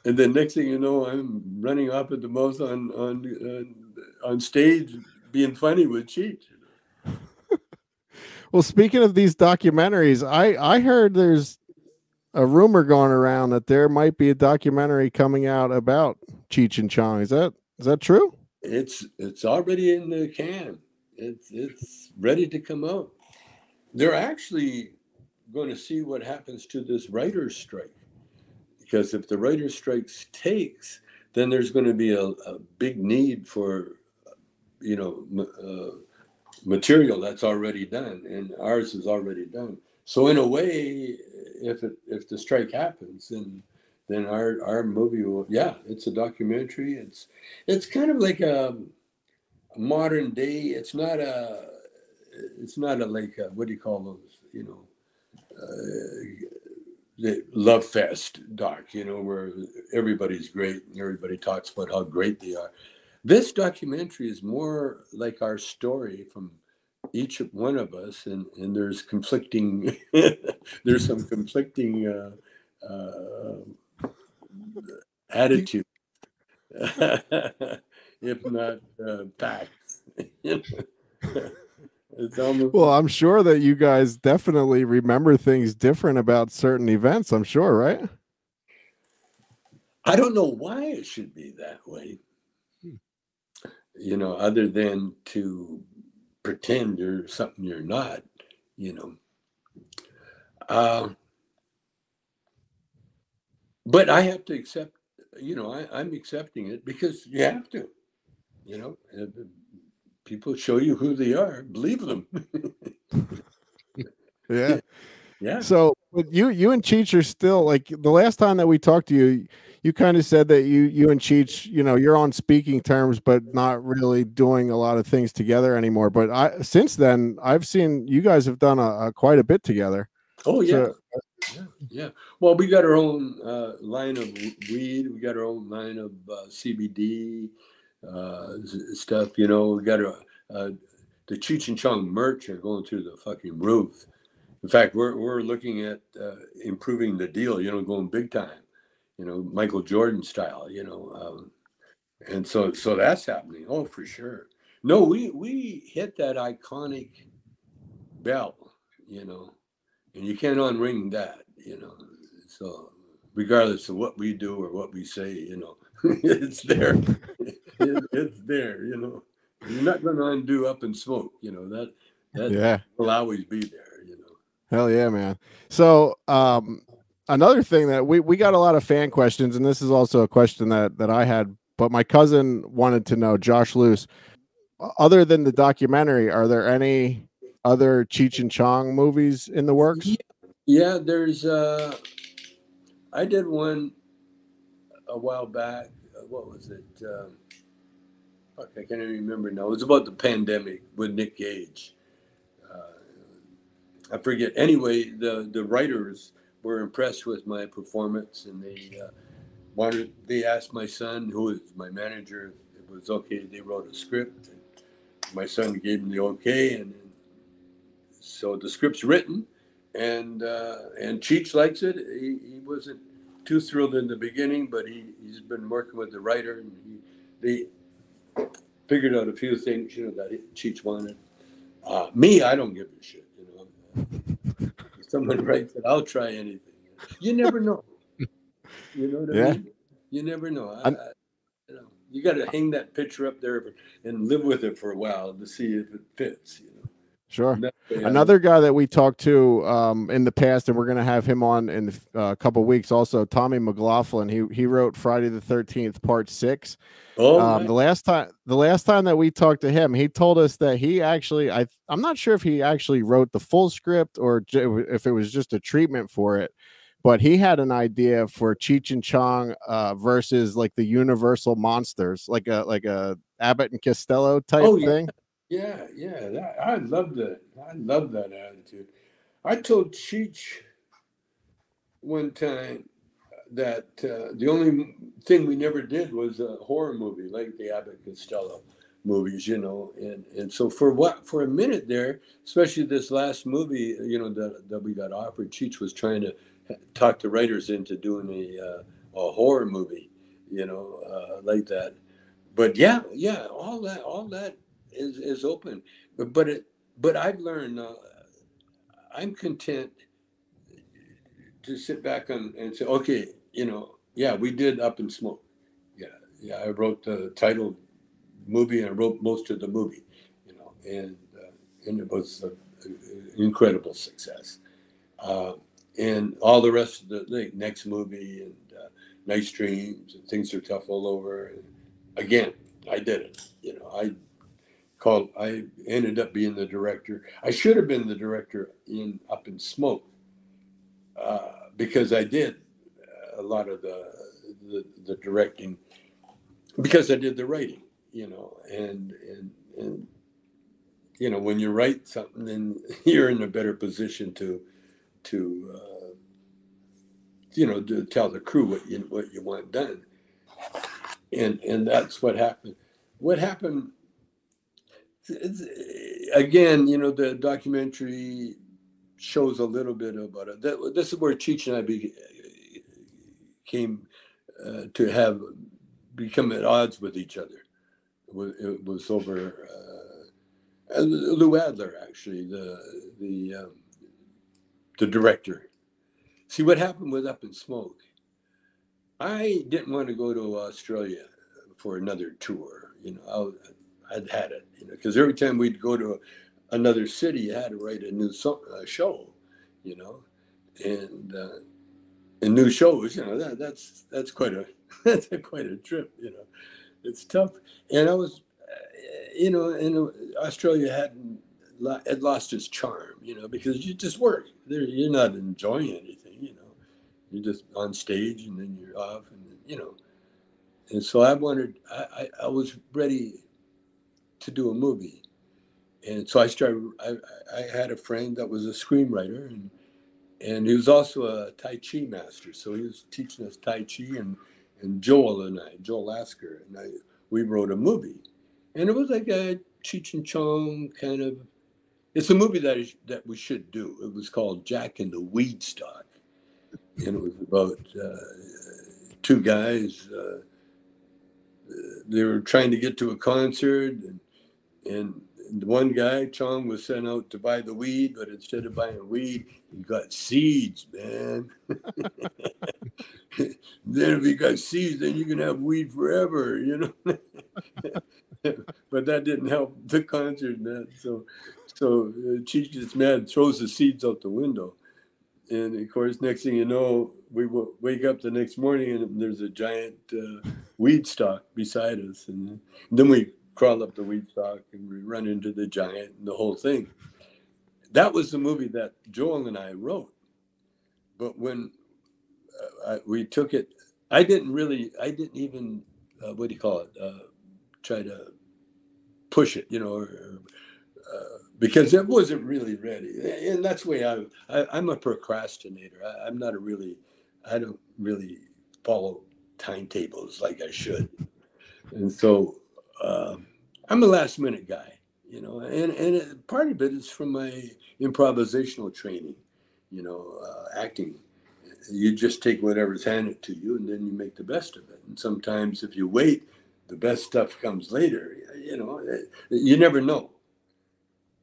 And then next thing you know, I'm running off at the mouth on stage, being funny with Cheech. Well, speaking of these documentaries, I heard there's a rumor going around that there might be a documentary coming out about Cheech and Chong. Is that true? It's already in the can. It's ready to come out. They're actually going to see what happens to this writer's strike, because if the writer's strike takes, then there's going to be a big need for material that's already done, and ours is already done. So in a way, if the strike happens, then our movie will, it's a documentary. It's kind of like a modern day. It's not a like what do you call those? The Love Fest doc, where everybody's great and everybody talks about how great they are. This documentary is more like our story from each one of us, and there's conflicting, there's some conflicting attitude, if not facts. It's almost. Well, I'm sure that you guys definitely remember things different about certain events. I'm sure, right? I don't know why it should be that way. Other than to pretend you're something you're not, But I have to accept, I'm accepting it because you have to, people show you who they are, believe them. Yeah. Yeah. So but you and Cheech are still, like, the last time that we talked to you, you kind of said that you and Cheech, you're on speaking terms, but not really doing a lot of things together anymore. But since then, I've seen you guys have done a quite a bit together. Oh yeah. So, Yeah. Well, we got our own line of weed. We got our own line of CBD stuff. We got the Cheech and Chong merch are going through the fucking roof. In fact, we're looking at improving the deal. Going big time. Michael Jordan style. And so that's happening. Oh, for sure. No, we hit that iconic bell. And you can't unring that. So regardless of what we do or what we say, it's there. It's there. You're not going to undo Up in Smoke. That will always be there. Hell yeah, man. So another thing that we got a lot of fan questions, and this is also a question that I had, but my cousin wanted to know, Josh Luce, other than the documentary, are there any other Cheech and Chong movies in the works? Yeah, there's I did one a while back. What was it? I can't even remember now. It was about the pandemic with Nick Cage. I forget. Anyway, the writers were impressed with my performance, and they asked my son, who is my manager, if it was okay. They wrote a script, and my son gave them the okay, and so the script's written, and Cheech likes it. He wasn't too thrilled in the beginning, but he's been working with the writer, and they figured out a few things, that Cheech wanted. Me, I don't give a shit. If someone writes it, I'll try anything. You never know. You know what I mean? You never know. You got to hang that picture up there and live with it for a while to see if it fits. Sure. Another guy that we talked to in the past, and we're going to have him on in a couple of weeks also, Tommy McLaughlin. He wrote Friday the 13th, Part 6. Oh, nice. The last time that we talked to him, he told us that he actually, I'm not sure if he actually wrote the full script or if it was just a treatment for it, but he had an idea for Cheech and Chong versus like the Universal monsters, like a Abbott and Costello type thing. Yeah, I love that. I love that attitude. I told Cheech one time that the only thing we never did was a horror movie like the Abbott Costello movies, and so for a minute there, especially this last movie, that we got offered, Cheech was trying to talk the writers into doing a horror movie, like that. But yeah, all that is open, but I've learned I'm content to sit back and say, okay, we did Up in Smoke. Yeah, I wrote the title movie and I wrote most of the movie, and it was an incredible success. And all the rest of the next movie and Nice Dreams and Things Are Tough All Over. And again, I did it. I ended up being the director. I should have been the director in Up in Smoke because I did a lot of the directing because I did the writing, and when you write something, then you're in a better position to tell the crew what you want done, and that's what happened. What happened? Again, the documentary shows a little bit about it. This is where Cheech and I came to become at odds with each other. It was over Lou Adler, actually, the director. See, what happened with Up in Smoke, I didn't want to go to Australia for another tour. I'd had it, because every time we'd go to another city, you had to write a new show, and new shows, that's quite a trip, it's tough. And I was, in Australia had lost its charm, because you just work there, you're not enjoying anything, you're just on stage and then you're off, and you know. And so I was ready to do a movie. And so I had a friend that was a screenwriter, and he was also a Tai Chi master. So he was teaching us Tai Chi, and Joel Lasker, we wrote a movie. And it was like a Cheech and Chong kind of, it's a movie that we should do. It was called Jack and the Weedstock. And it was about two guys, they were trying to get to a concert, and the one guy, Chong, was sent out to buy the weed, but instead of buying weed, he got seeds, man. Then if you got seeds, then you can have weed forever, you know. But that didn't help the concert, man. So Cheech gets mad, throws the seeds out the window. And of course, next thing you know, we wake up the next morning and there's a giant weed stalk beside us. And then we crawl up the weed stalk and we run into the giant and the whole thing. That was the movie that Joel and I wrote. But when we took it, I didn't even, what do you call it, try to push it, you know, because it wasn't really ready. And that's the way I'm a procrastinator. I don't really follow timetables like I should. And so I'm a last minute guy, you know, and part of it is from my improvisational training, you know, acting. You just take whatever's handed to you and then you make the best of it. And sometimes if you wait, the best stuff comes later, you know, you never know.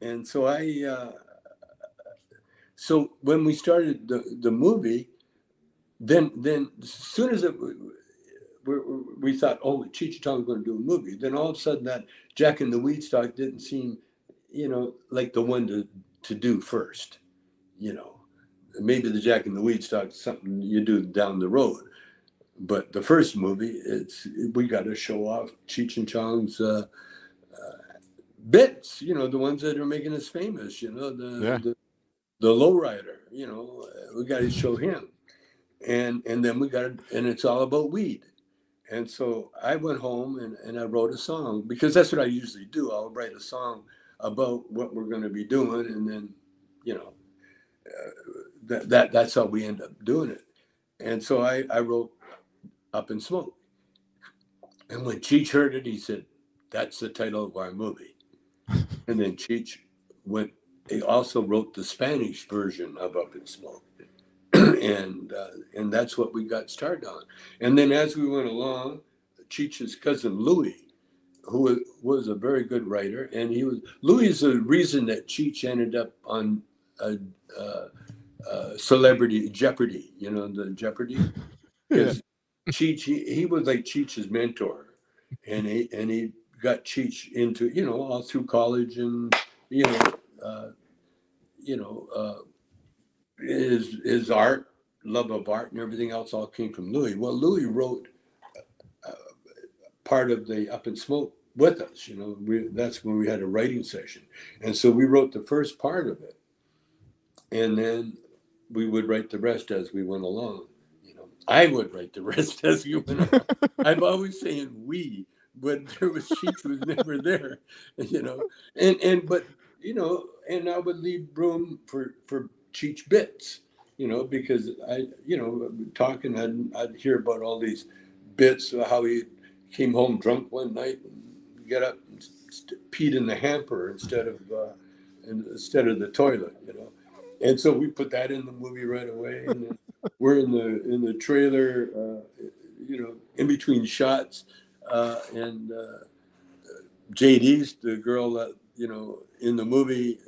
And so so when we started the movie, then as soon as we thought, oh, Cheech and Chong was going to do a movie, then all of a sudden that Jack and the Weedstock didn't seem, you know, like the one to do first, you know. Maybe the Jack and the Weedstock is something you do down the road. But the first movie, we got to show off Cheech and Chong's bits, you know, the ones that are making us famous, you know, the lowrider, you know, we got to show him. And then and it's all about weed. And so I went home and I wrote a song, because that's what I usually do. I'll write a song about what we're going to be doing. And then, you know, that's how we end up doing it. And so I wrote Up in Smoke. And when Cheech heard it, he said, that's the title of our movie. And then Cheech he also wrote the Spanish version of Up in Smoke. And that's what we got started on. And then as we went along, Cheech's cousin Louis, who was a very good writer, and Louis is the reason that Cheech ended up on Celebrity Jeopardy, you know, the Jeopardy. Because Cheech, he was like Cheech's mentor, and he got Cheech into, you know, all through college, and his art, love of art, and everything else all came from Louis. Well, Louis wrote part of the Up in Smoke with us. You know, that's when we had a writing session, and so we wrote the first part of it, and then we would write the rest as we went along. You know, I would write the rest as we went along. I'm always saying we, but Cheech was never there. You know, but you know, and I would leave room for Cheech bits. You know, because talking, I'd hear about all these bits of how he came home drunk one night and get up and peed in the hamper instead of the toilet, you know. And so we put that in the movie right away. And then we're in the trailer, you know, in between shots, and JD's the girl that, you know, in the movie,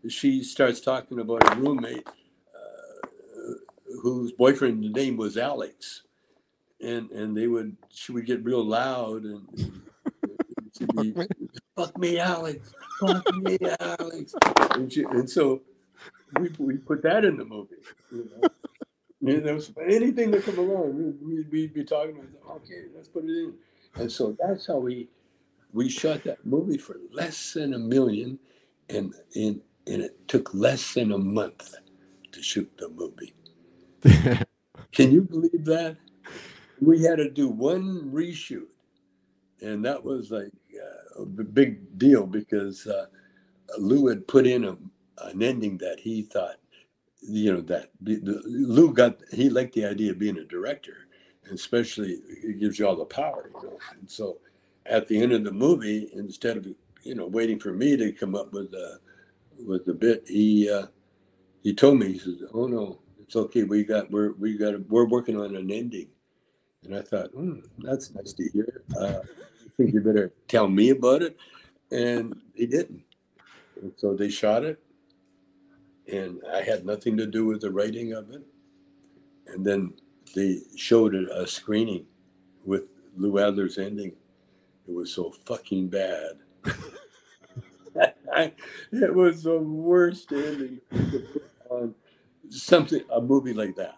she starts talking about a roommate whose boyfriend's name was Alex, and she would get real loud, and she'd be, fuck me, Alex, and so we put that in the movie, you know. You know, anything that come along, we'd be talking about, okay, let's put it in. And so that's how we shot that movie for less than $1 million, and it took less than a month to shoot the movie. Can you believe that? We had to do one reshoot, and that was like a big deal because Lou had put in an ending that he thought, that Lou he liked the idea of being a director, and especially it gives you all the power, And so at the end of the movie, instead of waiting for me to come up with the bit, he told me, he says, "Oh no, it's okay. We're working on an ending." And I thought, that's nice to hear. I think you better tell me about it. And he didn't. And so they shot it, and I had nothing to do with the writing of it. And then they showed a screening with Lou Adler's ending. It was so fucking bad. It was the worst ending to put on a movie like that,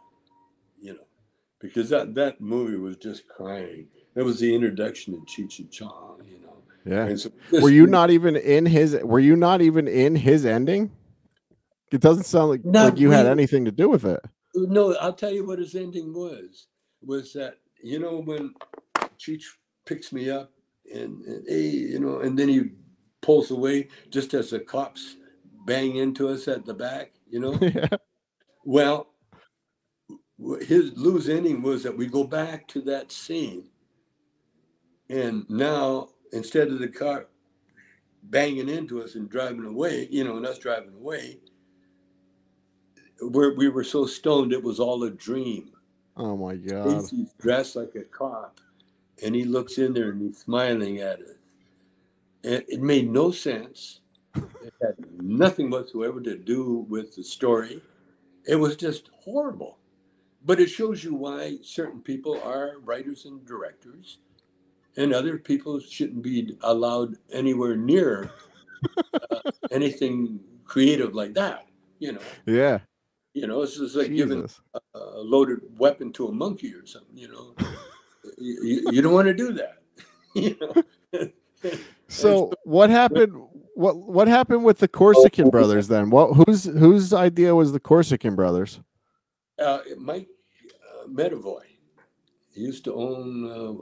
because that movie was just crying. That was the introduction to Cheech and Chong, Yeah. And so were you not even in his ending? It doesn't sound like you had anything to do with it. No, I'll tell you what his ending was that, when Cheech picks me up and hey, and then he pulls away just as the cops bang into us at the back, Yeah. Well, Lou's ending was that we go back to that scene, and now instead of the car banging into us and driving away, and us driving away, we were so stoned it was all a dream. Oh my God! He's dressed like a cop, and he looks in there and he's smiling at us. And it made no sense. It had nothing whatsoever to do with the story. It was just horrible. But it shows you why certain people are writers and directors, and other people shouldn't be allowed anywhere near anything creative like that. Yeah. It's just like giving a loaded weapon to a monkey or something. You don't want to do that. So what happened? What happened with the Corsican brothers then? Whose idea was the Corsican brothers? Mike Medavoy. He used to own,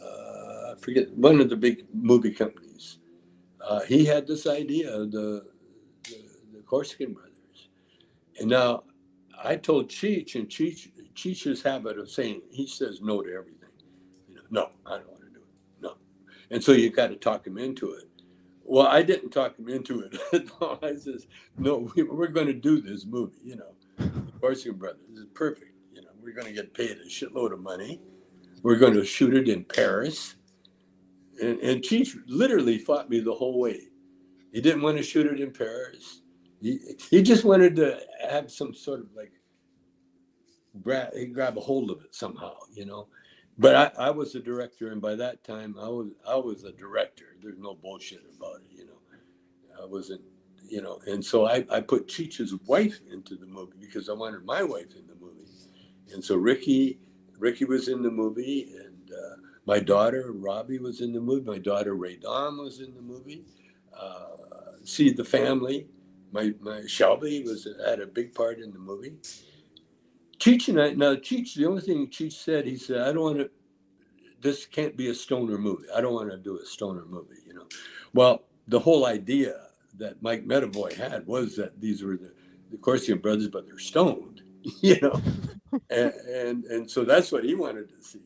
I forget, one of the big movie companies. He had this idea of the Corsican brothers. And now I told Cheech, and Cheech's habit of saying, he says no to everything. No, I don't want to do it. No. And so you got to talk him into it. Well, I didn't talk him into it. I says, no, we're going to do this movie, The Corsican Brothers is perfect. We're going to get paid a shitload of money. We're going to shoot it in Paris. And Cheech literally fought me the whole way. He didn't want to shoot it in Paris. He just wanted to have some sort of grab a hold of it somehow, But I was the director, and by that time I was a director. There's no bullshit about it, I wasn't, And so I put Cheech's wife into the movie because I wanted my wife in the movie. And so Ricky was in the movie, and my daughter Robbie was in the movie. My daughter Ray Dawn was in the movie. See the family. My Shelby had a big part in the movie. Cheech and I. Now Cheech, the only thing Cheech said, he said, I don't want to. This can't be a stoner movie. I don't want to do a stoner movie. Well, the whole idea that Mike Medavoy had was that these were the Corsican brothers, but they're stoned. And so that's what he wanted to see.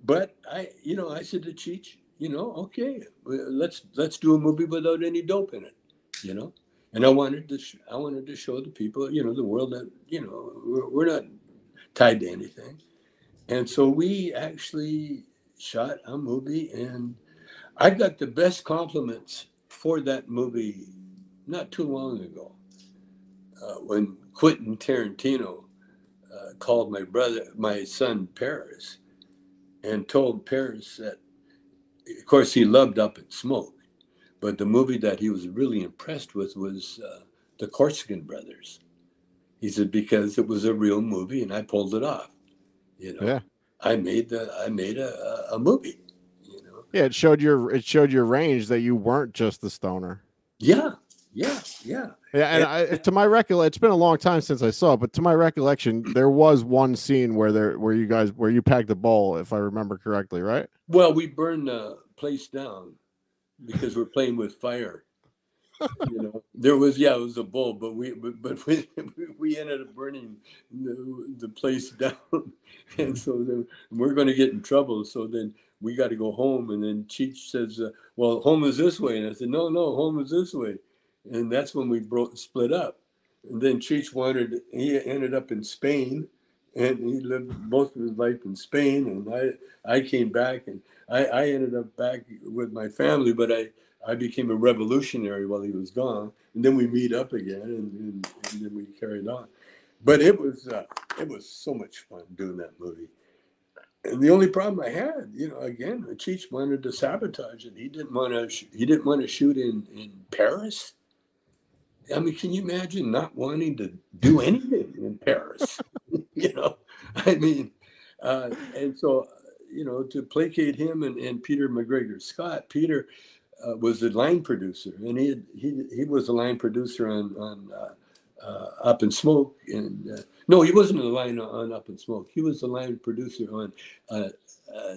But I said to Cheech, okay, let's do a movie without any dope in it. And I wanted to show the people, the world that, we're not tied to anything. And so we actually shot a movie, and I got the best compliments for that movie not too long ago. When Quentin Tarantino called my son Paris, and told Paris that, of course, he loved Up in Smoke. But the movie that he was really impressed with was the Corsican Brothers. He said, because it was a real movie and I pulled it off. Yeah. I made a movie. Yeah, it showed your range that you weren't just the stoner. Yeah. Yeah, and to my recollection, it's been a long time since I saw it, but to my recollection, there was one scene where you packed a bowl, if I remember correctly, right? Well, we burned the place down because we're playing with fire. There was, it was a bull, but we ended up burning the place down, and so then we're going to get in trouble. So then we got to go home, and then Cheech says, "Well, home is this way," and I said, "No, home is this way," and that's when we split up. And then Cheech he ended up in Spain, and he lived most of his life in Spain, and I came back, and I ended up back with my family, but I became a revolutionary while he was gone, and then we meet up again, and then we carried on. But it was so much fun doing that movie. And the only problem I had, again, Cheech wanted to sabotage it. He didn't want to shoot in Paris. I mean, can you imagine not wanting to do anything in Paris? I mean, and so to placate him and Peter McGregor Scott, Peter was the line producer, and he was the line producer on Up in Smoke, and no, he wasn't the line on Up in Smoke. He was the line producer on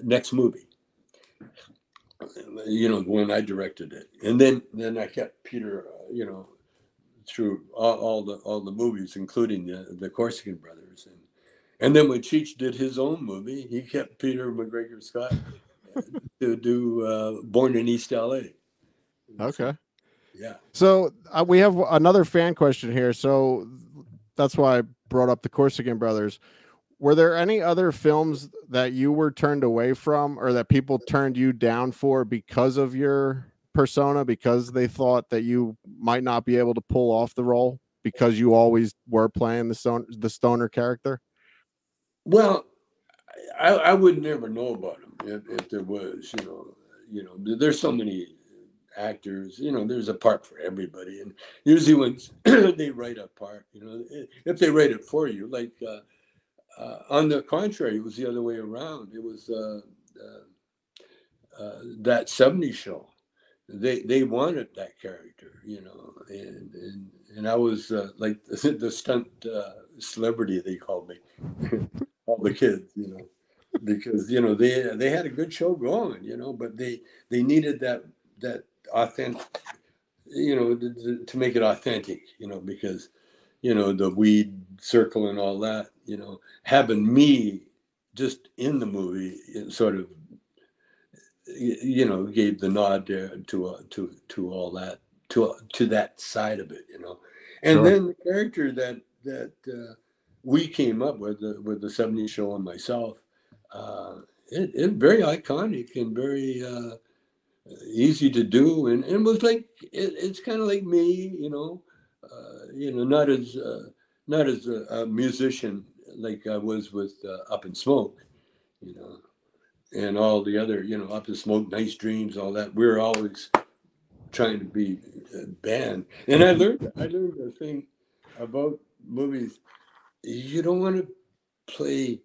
Next Movie. When I directed it, and then I kept Peter, through all the movies, including the Corsican Brothers, and then when Cheech did his own movie, he kept Peter McGregor Scott to do Born in East LA. Okay. Yeah. So we have another fan question here. So that's why I brought up the Corsican Brothers. Were there any other films that you were turned away from, or that people turned you down for because of your persona, because they thought that you might not be able to pull off the role because you always were playing the stoner character? Well, I would never know about them if there was, there's so many actors, there's a part for everybody. And usually when they write a part, if they write it for you, like on the contrary, it was the other way around. It was that 70s show. They wanted that character, and I was like the stunt celebrity, they called me, all the kids, because they had a good show going, but they needed that authentic, to make it authentic, because the weed circle and all that, having me just in the movie, it sort of gave the nod there to all that, to that side of it, and Sure. Then the character that we came up with the 70s show and myself, it very iconic and very easy to do, and it was like it's kind of like me, not as a musician like I was with Up in Smoke, and all the other, Up in Smoke, Nice Dreams, all that. We're always trying to be a band, and I learned a thing about movies. You don't want to play.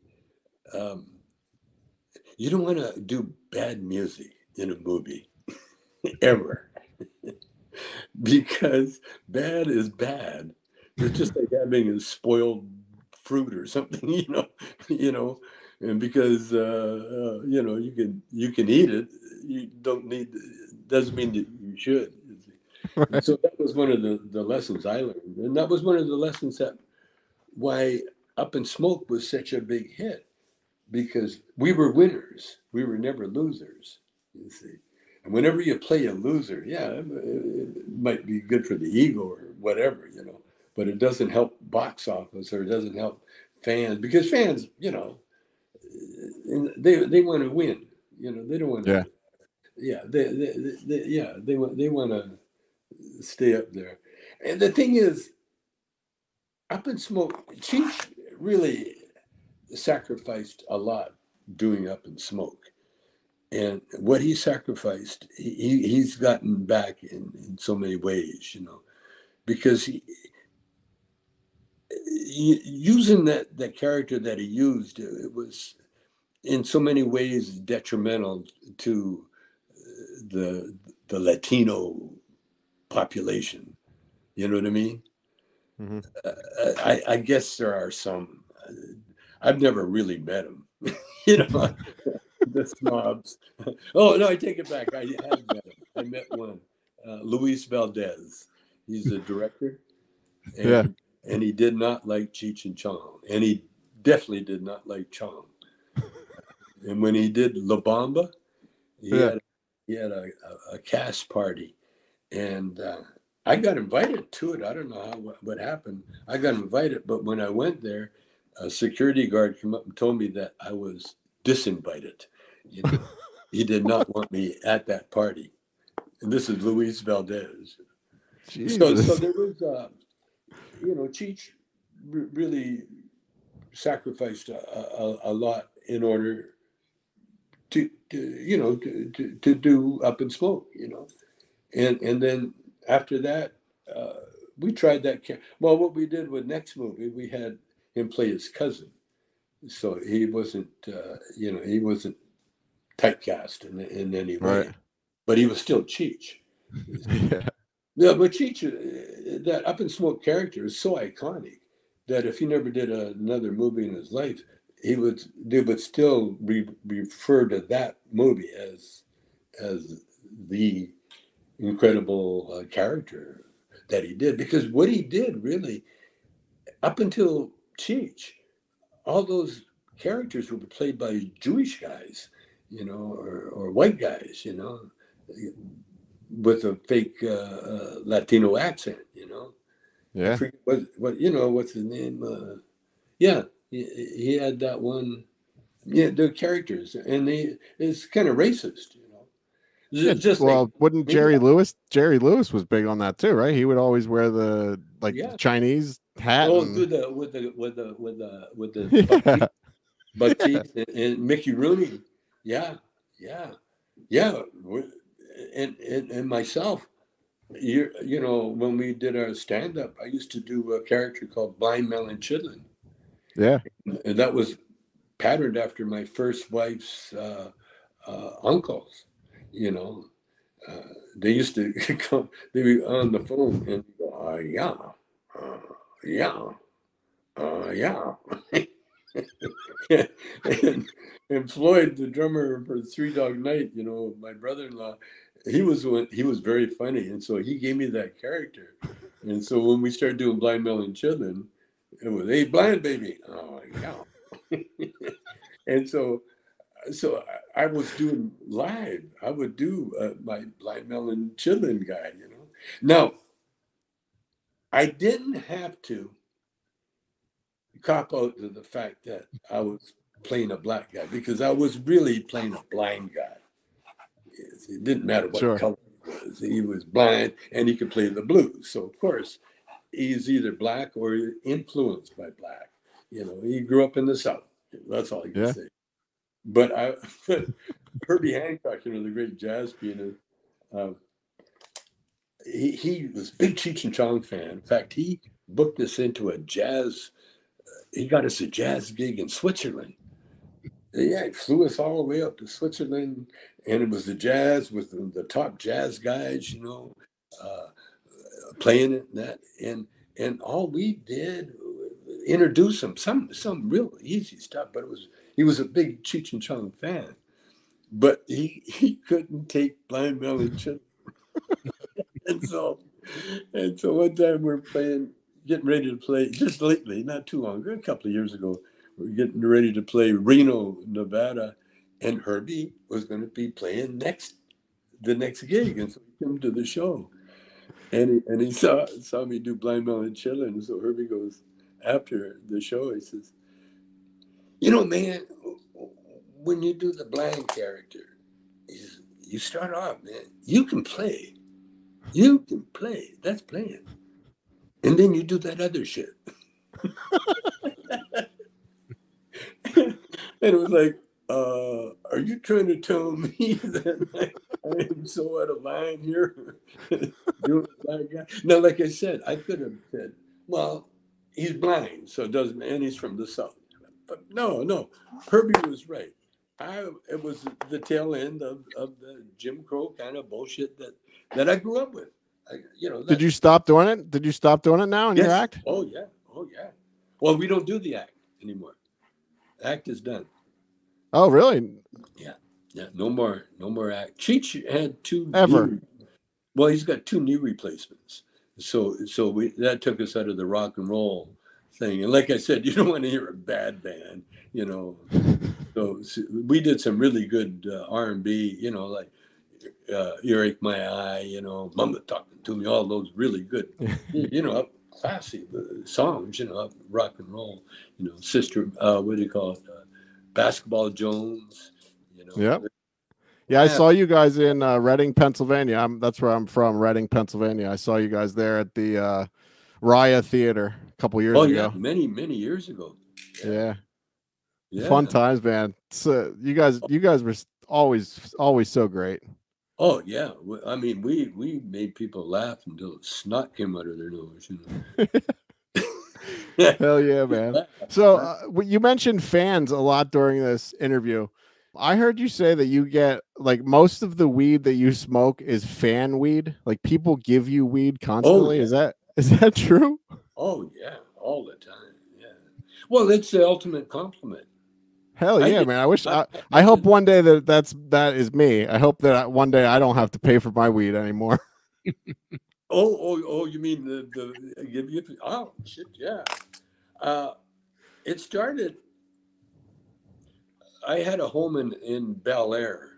You don't want to do bad music in a movie ever, because bad is bad. It's just like having a spoiled fruit or something, and because you can eat it, you don't need. Doesn't mean that you should. Right. So that was one of the lessons I learned, and that was one of the lessons that why Up in Smoke was such a big hit, because we were winners. We were never losers. You see. And whenever you play a loser, it might be good for the ego or whatever, but it doesn't help box office, or it doesn't help fans, because fans, they want to win, they don't want to, they want to stay up there. And the thing is, Up in Smoke, Cheech really sacrificed a lot doing Up in Smoke. And what he sacrificed, he's gotten back in so many ways, because using that character that he used, it was in so many ways detrimental to the Latino population, You know what I mean? Hmm. I guess there are some. I've never really met them. You know, the snobs. Oh no, I take it back. I have met him. I met one, Luis Valdez. He's a director, Yeah. and he did not like Cheech and Chong, and he definitely did not like Chong. And when he did La Bamba, he Yeah. had a cast party, and I got invited to it. I don't know what happened. I got invited, but when I went there, a security guard came up and told me that I was disinvited. You know, he did not want me at that party. And this is Luis Valdez. So Jesus. there was, Cheech really sacrificed a lot in order to do Up in Smoke, and then after that, we tried that. Well, what we did with next movie, we had him play his cousin, so he wasn't, he wasn't typecast in any way, Right. but he was still Cheech. Yeah. Yeah, but Cheech, that Up in Smoke character is so iconic that if he never did another movie in his life, they would still refer to that movie as the incredible character that he did. Because what he did really, up until Cheech, all those characters were played by Jewish guys, or white guys, with a fake Latino accent, I Yeah. forget what's his name? Yeah, he had that one. Yeah, the characters, and it's kind of racist, Yeah, Just like well, wouldn't maybe, Jerry Lewis was big on that too, right? He would always wear the yeah. Chinese hat Oh, and with the yeah. buck teeth and Mickey Rooney, yeah, yeah, yeah, and myself. When we did our stand up, I used to do a character called Blind Melon Chidlin. Yeah. And that was patterned after my first wife's uncles. They used to come, they were on the phone and go, yeah, yeah. and Floyd, the drummer for Three Dog Night, my brother-in-law, he was very funny, and so he gave me that character. And so when we started doing Blind Melon Children, it was, hey, blind baby, oh yeah. And so I was doing live. I would do my Blind Melon Children guy, Now, I didn't have to cop out to the fact that I was playing a black guy because I was really playing a blind guy. It didn't matter what Sure. color he was. He was blind and he could play the blues. So, of course, he's either black or influenced by black. He grew up in the South. That's all you can say. But Herbie Hancock, the great jazz pianist, he was a big Cheech and Chong fan. In fact, he booked us into he got us a jazz gig in Switzerland. Yeah, he flew us all the way up to Switzerland, and it was the jazz with the top jazz guys, playing it and that. And all we did introduce him some real easy stuff, but he was a big Cheech and Chong fan, but he couldn't take Blind Melon Children. and so one time we're getting ready to play just lately, not too long ago, a couple of years ago, we're getting ready to play Reno, Nevada, and Herbie was going to be playing the next gig, and so he came to the show, and he saw me do Blind Melon Children, and so Herbie goes after the show, he says, man, when you do the blind character, you start off, man, you can play, that's playing, and then you do that other shit. And it was like, are you trying to tell me that I am so out of line here? Doing a blind guy? Now, like I said, I could have said, well, he's blind, so it doesn't, and he's from the South. But no, Herbie was right. It was the tail end of the Jim Crow kind of bullshit that I grew up with. You know. Did you stop doing it? Did you stop doing it now in your act? Oh yeah. Well, we don't do the act anymore. Act is done. Oh, really? Yeah. No more act. Cheech had two. Ever? Well, he's got 2 knee replacements. So that took us out of the rock and roll thing. And like I said, you don't want to hear a bad band, you know. So we did some really good R&B, you know, like Earache My Eye, you know, Mama Talking to Me, all those really good, you know, classy songs, you know, rock and roll, you know, Sister, what do you call it? Basketball Jones, you know. Yep. Yeah, I saw you guys in Reading, Pennsylvania. That's where I'm from, Reading, Pennsylvania. I saw you guys there at the Raya Theater a couple years ago. Yeah, many years ago. Yeah. Fun times, man. So you guys were always so great. Oh yeah, I mean we made people laugh until snot came out of their nose. You know? Hell yeah, man. So you mentioned fans a lot during this interview. I heard you say that you get like most of the weed that you smoke is fan weed. Like people give you weed constantly. Oh, yeah. Is that true? Oh yeah, all the time. Yeah. Well, it's the ultimate compliment. Hell yeah, man. I hope one day that is me. I hope that one day I don't have to pay for my weed anymore. Oh, you mean the give you? Oh shit, yeah. It started. I had a home in Bel Air,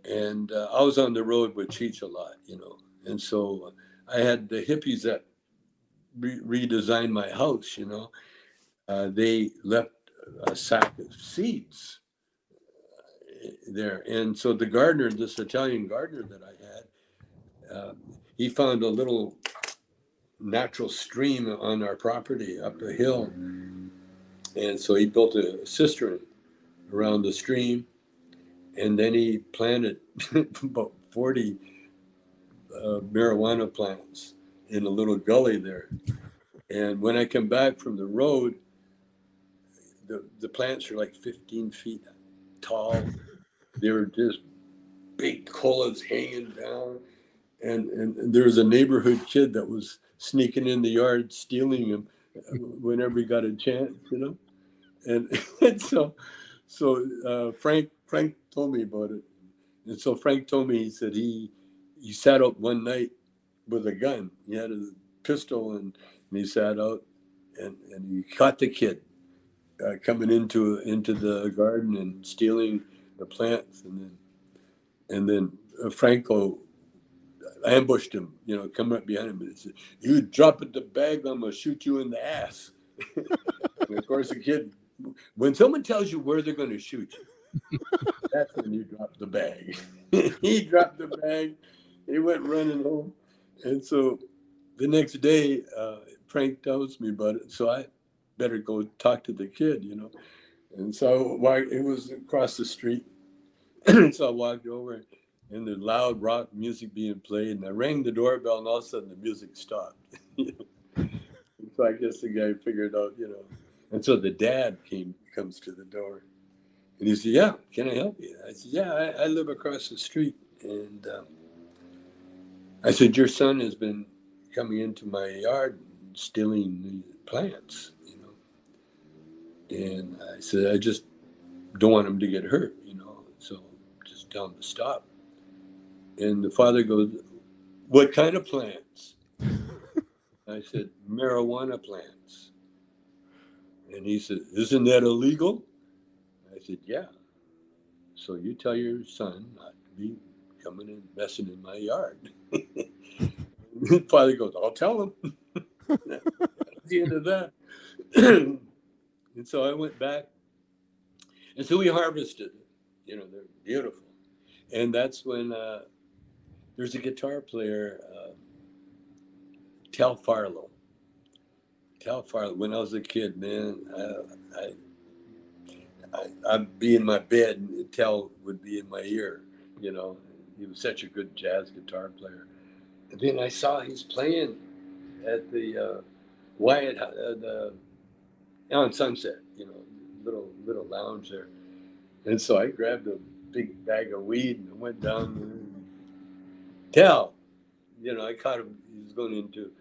and I was on the road with Cheech a lot, you know. And so I had the hippies that redesigned my house, you know. They left a sack of seeds there. And so the gardener, this Italian gardener that I had, he found a little natural stream on our property up a hill. And so he built a cistern around the stream, and then he planted about 40 marijuana plants in a little gully there. And when I come back from the road, the plants are like 15 feet tall. They were just big colas hanging down, and there was a neighborhood kid that was sneaking in the yard stealing them whenever he got a chance, you know. And so Frank told me about it. And so Frank told me, he said he sat out one night with a gun. He had a pistol and he sat out and he caught the kid coming into the garden and stealing the plants. And then Franco ambushed him, you know, come right behind him and said, "You drop the bag, I'm going to shoot you in the ass." And of course, the kid, when someone tells you where they're going to shoot you, that's when you drop the bag. He dropped the bag. He went running home. And so the next day, Frank tells me about it. So I better go talk to the kid, you know. And so it was across the street. So I walked over and the loud rock music being played. And I rang the doorbell and all of a sudden the music stopped. So I guess the guy figured out, you know. And so the dad comes to the door, and he said, "Yeah, can I help you?" I said, "Yeah, I live across the street." And I said, "Your son has been coming into my yard and stealing the plants, you know." And I said, "I just don't want him to get hurt, you know, so just tell him to stop." And the father goes, "What kind of plants?" I said, "Marijuana plants." And he said, "Isn't that illegal?" I said, "Yeah. So you tell your son not to be coming and messing in my yard." Father goes, "I'll tell him." That's the end of that. And so I went back. And so we harvested. You know, they're beautiful. And that's when there's a guitar player, Tel Farlow. When I was a kid, man, I'd be in my bed and Tel would be in my ear, you know. He was such a good jazz guitar player. And then I saw he's playing at the Wyatt on Sunset, you know, little lounge there. And so I grabbed a big bag of weed and went down there. "Tel, I caught him. He was going into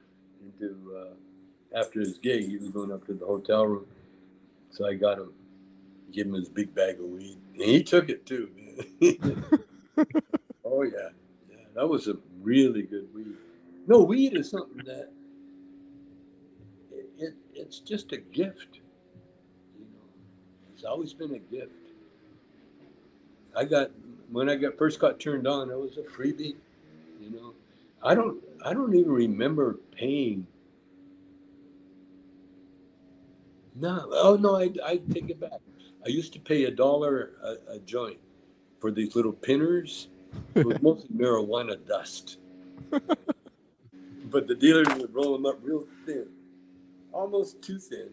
after his gig. He was going up to the hotel room, so I got him, gave him his big bag of weed, and he took it too. Oh yeah, that was a really good weed. No, weed is something that it's just a gift. It's always been a gift. When I first got turned on, it was a freebie. I don't even remember paying. No, oh no, I take it back. I used to pay $1 a joint for these little pinners. It was mostly marijuana dust, but the dealers would roll them up real thin, almost too thin,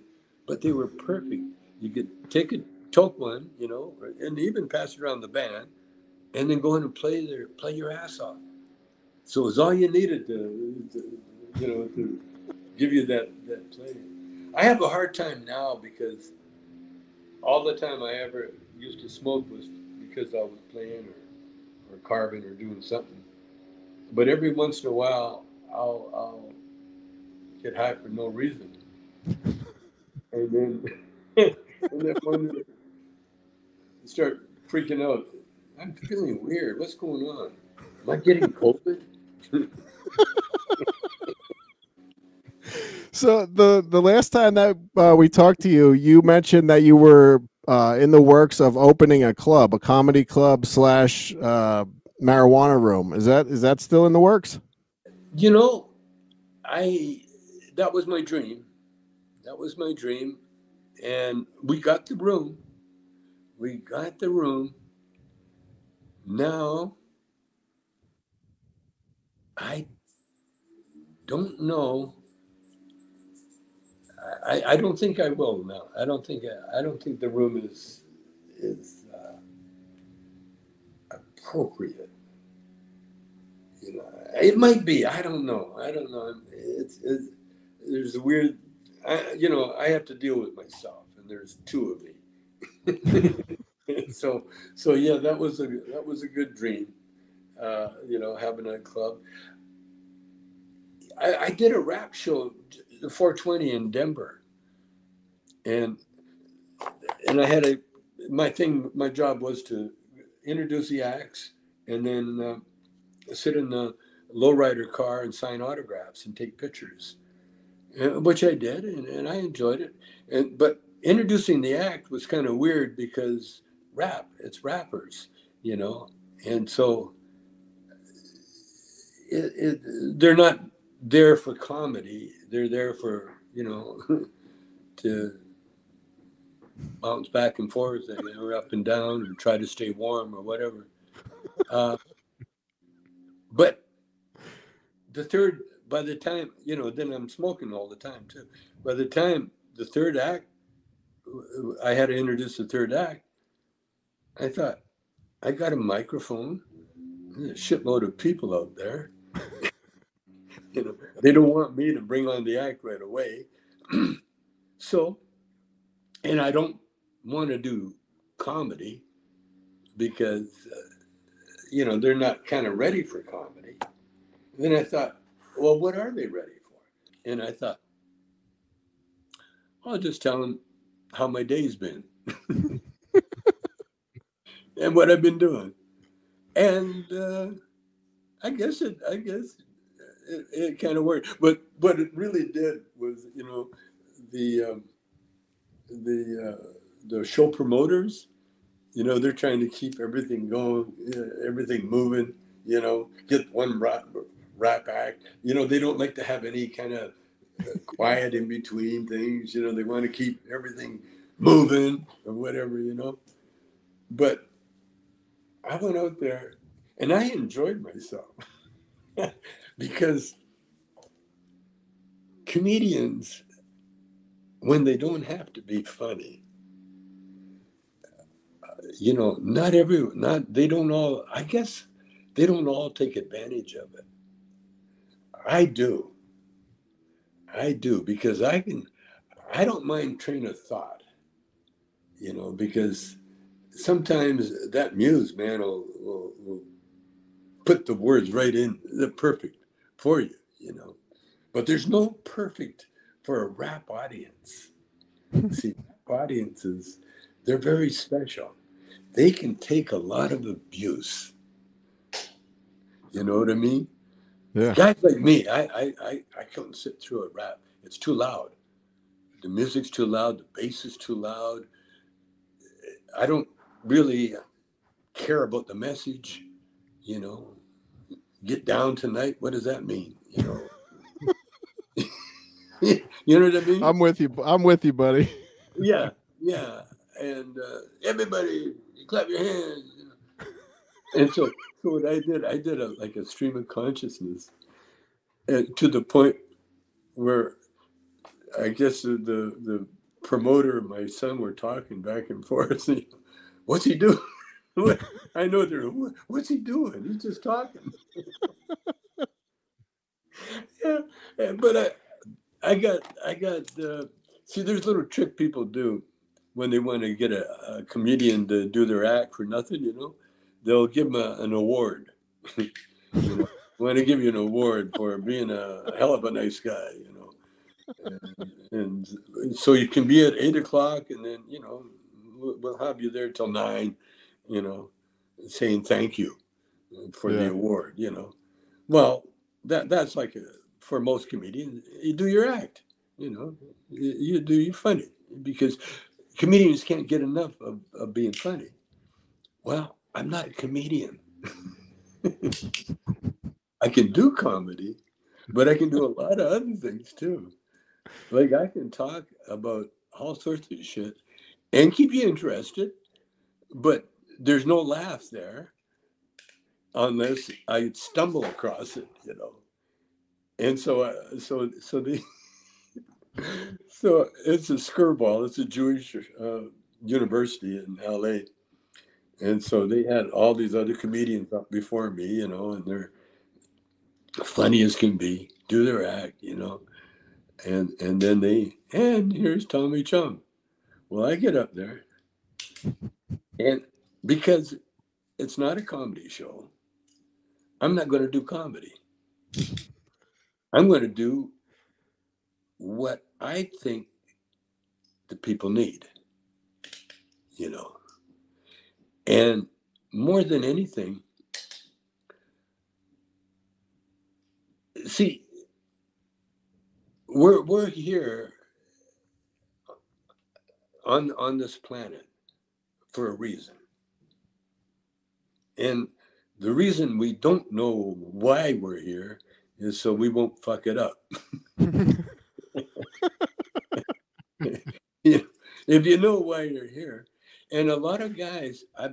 but they were perfect. You could toke one, and even pass it around the band, and then go in and play your ass off. So it was all you needed to give you that play. I have a hard time now because all the time I ever used to smoke was because I was playing or carving or doing something. But every once in a while, I'll get high for no reason, and then one day start freaking out. I'm feeling weird. What's going on? Am I getting COVID? So the last time that we talked to you, you mentioned that you were in the works of opening a comedy club / marijuana room. Is that still in the works? That was my dream. And we got the room. Now, I don't know. I don't think I will now. I don't think the room is appropriate. It might be. I don't know. There's a weird. I have to deal with myself, and there's two of me. so yeah, that was a good dream. Having a club. I did a rap show, the 420 in Denver, and I had my job was to introduce the acts and then sit in the lowrider car and sign autographs and take pictures, which I did, and I enjoyed it. But introducing the act was kind of weird because it's rappers, and so they're not there for comedy. They're there for, to bounce back and forth or up and down and try to stay warm or whatever. But by the time, then I'm smoking all the time too. By the time the third act, I had to introduce the third act. I thought, I got a microphone, there's a shitload of people out there. They don't want me to bring on the act right away. So, and I don't want to do comedy because, they're not kind of ready for comedy. And then I thought, well, what are they ready for? And I thought, I'll just tell them how my day's been and what I've been doing. And I guess it kind of worked. But what it really did was, the show promoters, they're trying to keep everything going, everything moving, get one rap act. They don't like to have any kind of quiet in between things. They want to keep everything moving or whatever, But I went out there and I enjoyed myself because comedians, when they don't have to be funny, they don't all take advantage of it. I do because I don't mind train of thought, because sometimes that muse, man, will put the words right in, the perfect for you, you know. But there's no perfect for a rap audience. See, rap audiences, they're very special. They can take a lot of abuse. You know what I mean? Yeah. Guys like me, I couldn't sit through a rap. It's too loud. The music's too loud. The bass is too loud. I don't really care about the message. You know, get down tonight. What does that mean? You know, you know what I mean? I'm with you. I'm with you, buddy. Yeah, yeah. And everybody, clap your hands. You know? And so what I did like a stream of consciousness, and to the point where I guess the promoter and my son were talking back and forth. What's he doing? I know they're. What's he doing? He's just talking. Yeah, but I got. See, there's little trick people do when they want to get a comedian to do their act for nothing. You know, they'll give them an award. You know, want to give you an award for being a hell of a nice guy. You know, and so you can be at 8:00, and then you know we'll have you there till 9. You know, saying thank you for the award. You know, well that's like for most comedians, you do your act. You know, you do your funny because comedians can't get enough of being funny. Well, I'm not a comedian. I can do comedy, but I can do a lot of other things too. Like I can talk about all sorts of shit and keep you interested, but there's no laugh there unless I stumble across it, you know. And so it's a skirball. It's a Jewish university in LA. And so they had all these other comedians up before me, you know, and they're funny as can be, do their act, you know. And then here's Tommy Chong. Well, I get up there, and because it's not a comedy show, I'm not going to do comedy. I'm going to do what I think the people need, you know. And more than anything, see, we're here on this planet for a reason. And the reason we don't know why we're here is so we won't fuck it up. If you know why you're here, and a lot of guys, by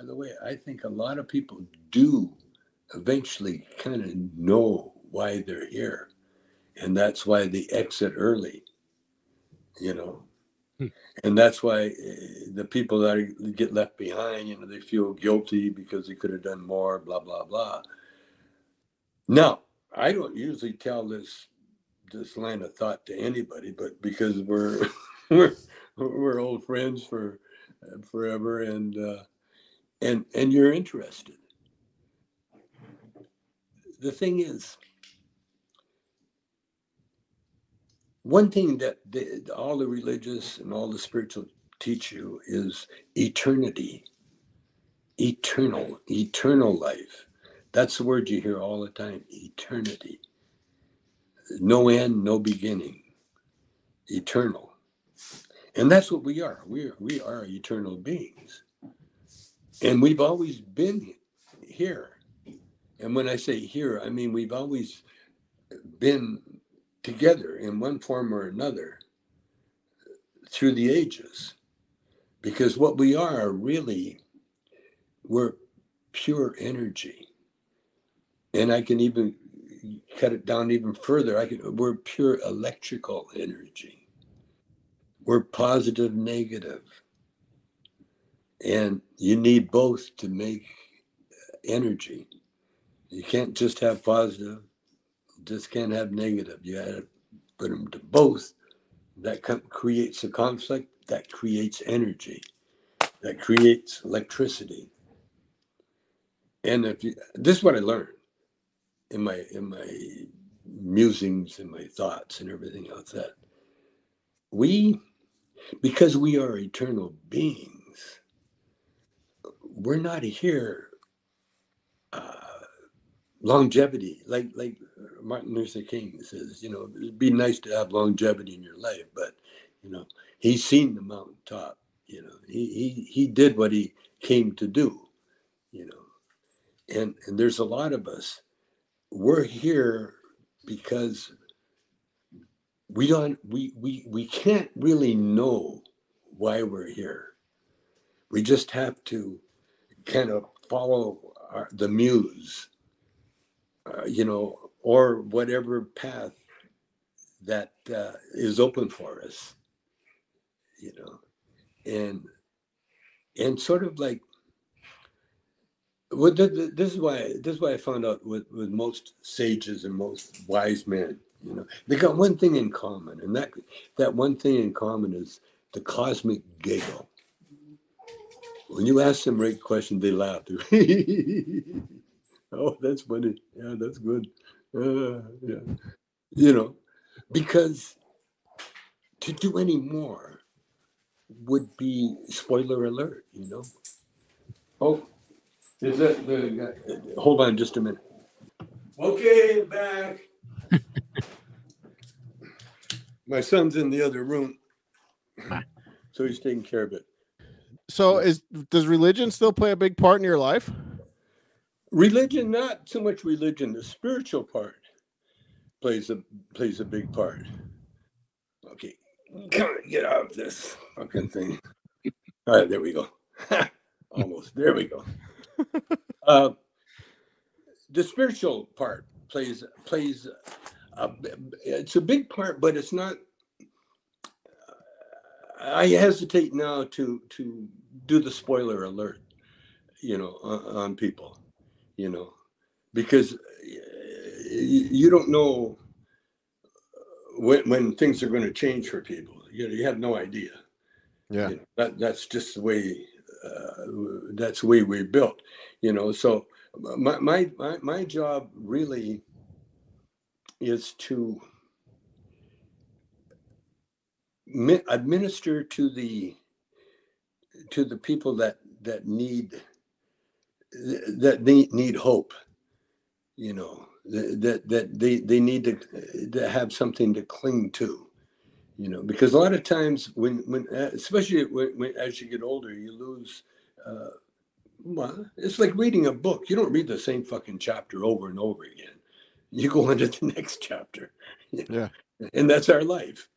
the way, I think a lot of people do eventually kind of know why they're here, and that's why they exit early, you know. And that's why the people that get left behind, you know, they feel guilty because they could have done more, blah, blah, blah. Now, I don't usually tell this line of thought to anybody, but because we're old friends for forever, and you're interested. The thing is, one thing that all the religious and all the spiritual teach you is eternity, eternal life. That's the word you hear all the time, eternity. No end, no beginning, eternal. And that's what we are. We are eternal beings. And we've always been here. And when I say here, I mean we've always been together in one form or another through the ages. Because what we are really, we're pure energy. And I can even cut it down even further. We're pure electrical energy. We're positive, negative. And you need both to make energy. You can't just have positive, just can't have negative. You have to put them to both. That creates a conflict, that creates energy, that creates electricity. And this is what I learned. in my musings and my thoughts and everything else, that because we are eternal beings, we're not here longevity, like Martin Luther King says, it'd be nice to have longevity in your life, but he's seen the mountaintop. He did what he came to do. And there's a lot of us. We're here because we can't really know why we're here. We just have to kind of follow the muse, or whatever path that is open for us, and sort of like, well, this is why I found out with most sages and most wise men, they got one thing in common, and that one thing in common is the cosmic giggle. When you ask them right question, they laugh. Oh, that's funny. Yeah, that's good. Yeah, because to do any more would be spoiler alert. Oh, is that the guy? Hold on just a minute. Okay, back. My son's in the other room, so he's taking care of it. So does religion still play a big part in your life? Religion, not so much religion. The spiritual part plays a big part. Okay, come on, get out of this fucking thing. All right, there we go. Almost. There we go. The spiritual part plays. It's a big part, but it's not. I hesitate now to do the spoiler alert, on people, because you don't know when things are going to change for people. You have no idea. Yeah, that's just the way. That's the way we're built. So my job really is to administer to the people that need hope, that they need to have something to cling to, because a lot of times when especially when as you get older, you lose. Well, it's like reading a book. You don't read the same fucking chapter over and over again. You go into the next chapter. Yeah, and that's our life.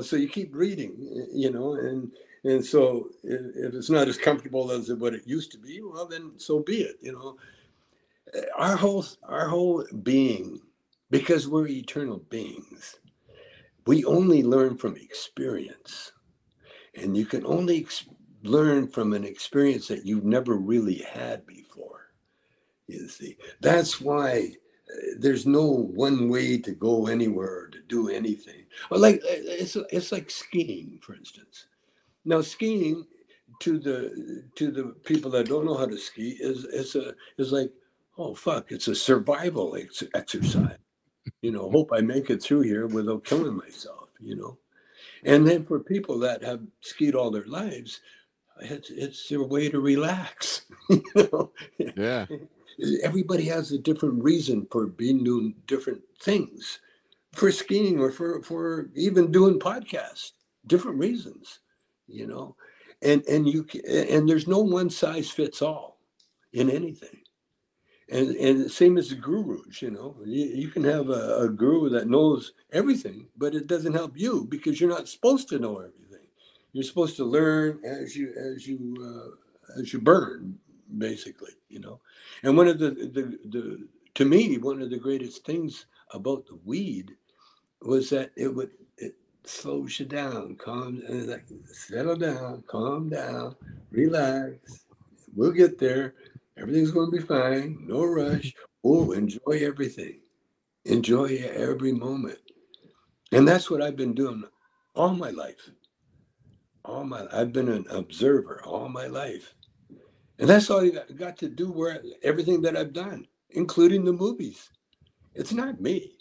So you keep reading, and so if it's not as comfortable as what it used to be, well, then so be it. Our whole being, because we're eternal beings, we only learn from experience, and you can only learn from an experience that you've never really had before. You see, that's why. There's no one way to go anywhere or to do anything. Like it's like skiing, for instance. Now, skiing to the people that don't know how to ski is like, oh fuck, it's a survival exercise. Hope I make it through here without killing myself. And then for people that have skied all their lives, it's their way to relax. Yeah. Everybody has a different reason for doing different things, for skiing or for even doing podcasts, different reasons, and there's no one size fits all in anything. And same as the gurus, you can have a guru that knows everything, but it doesn't help you because you're not supposed to know everything. You're supposed to learn as you burn, basically, And one of to me, one of the greatest things about the weed was that it slows you down, settle down, calm down, relax. We'll get there. Everything's going to be fine. No rush. Oh, enjoy everything. Enjoy every moment. And that's what I've been doing all my life. I've been an observer all my life. And that's all you got to do everything that I've done, including the movies. It's not me.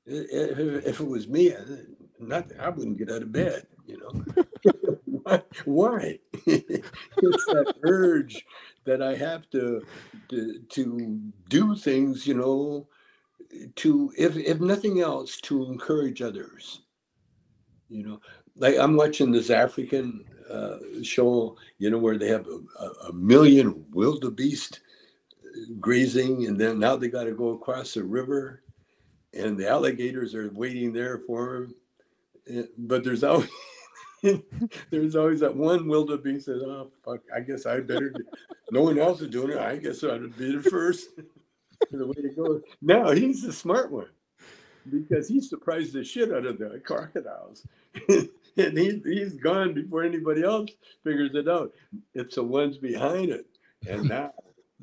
If it was me, I wouldn't get out of bed, you know. Why? It's that urge that I have to do things, you know, to, if nothing else, to encourage others. You know, like I'm watching this African show, you know, where they have a million wildebeest grazing, and then now they got to go across the river, and the alligators are waiting there for them. But there's always that one wildebeest that, oh fuck, I guess I better. No one else is doing it. I guess I would be the first. The way to go. Now he's the smart one, because he surprised the shit out of the crocodiles. And he's gone before anybody else figures it out. It's the ones behind it. And now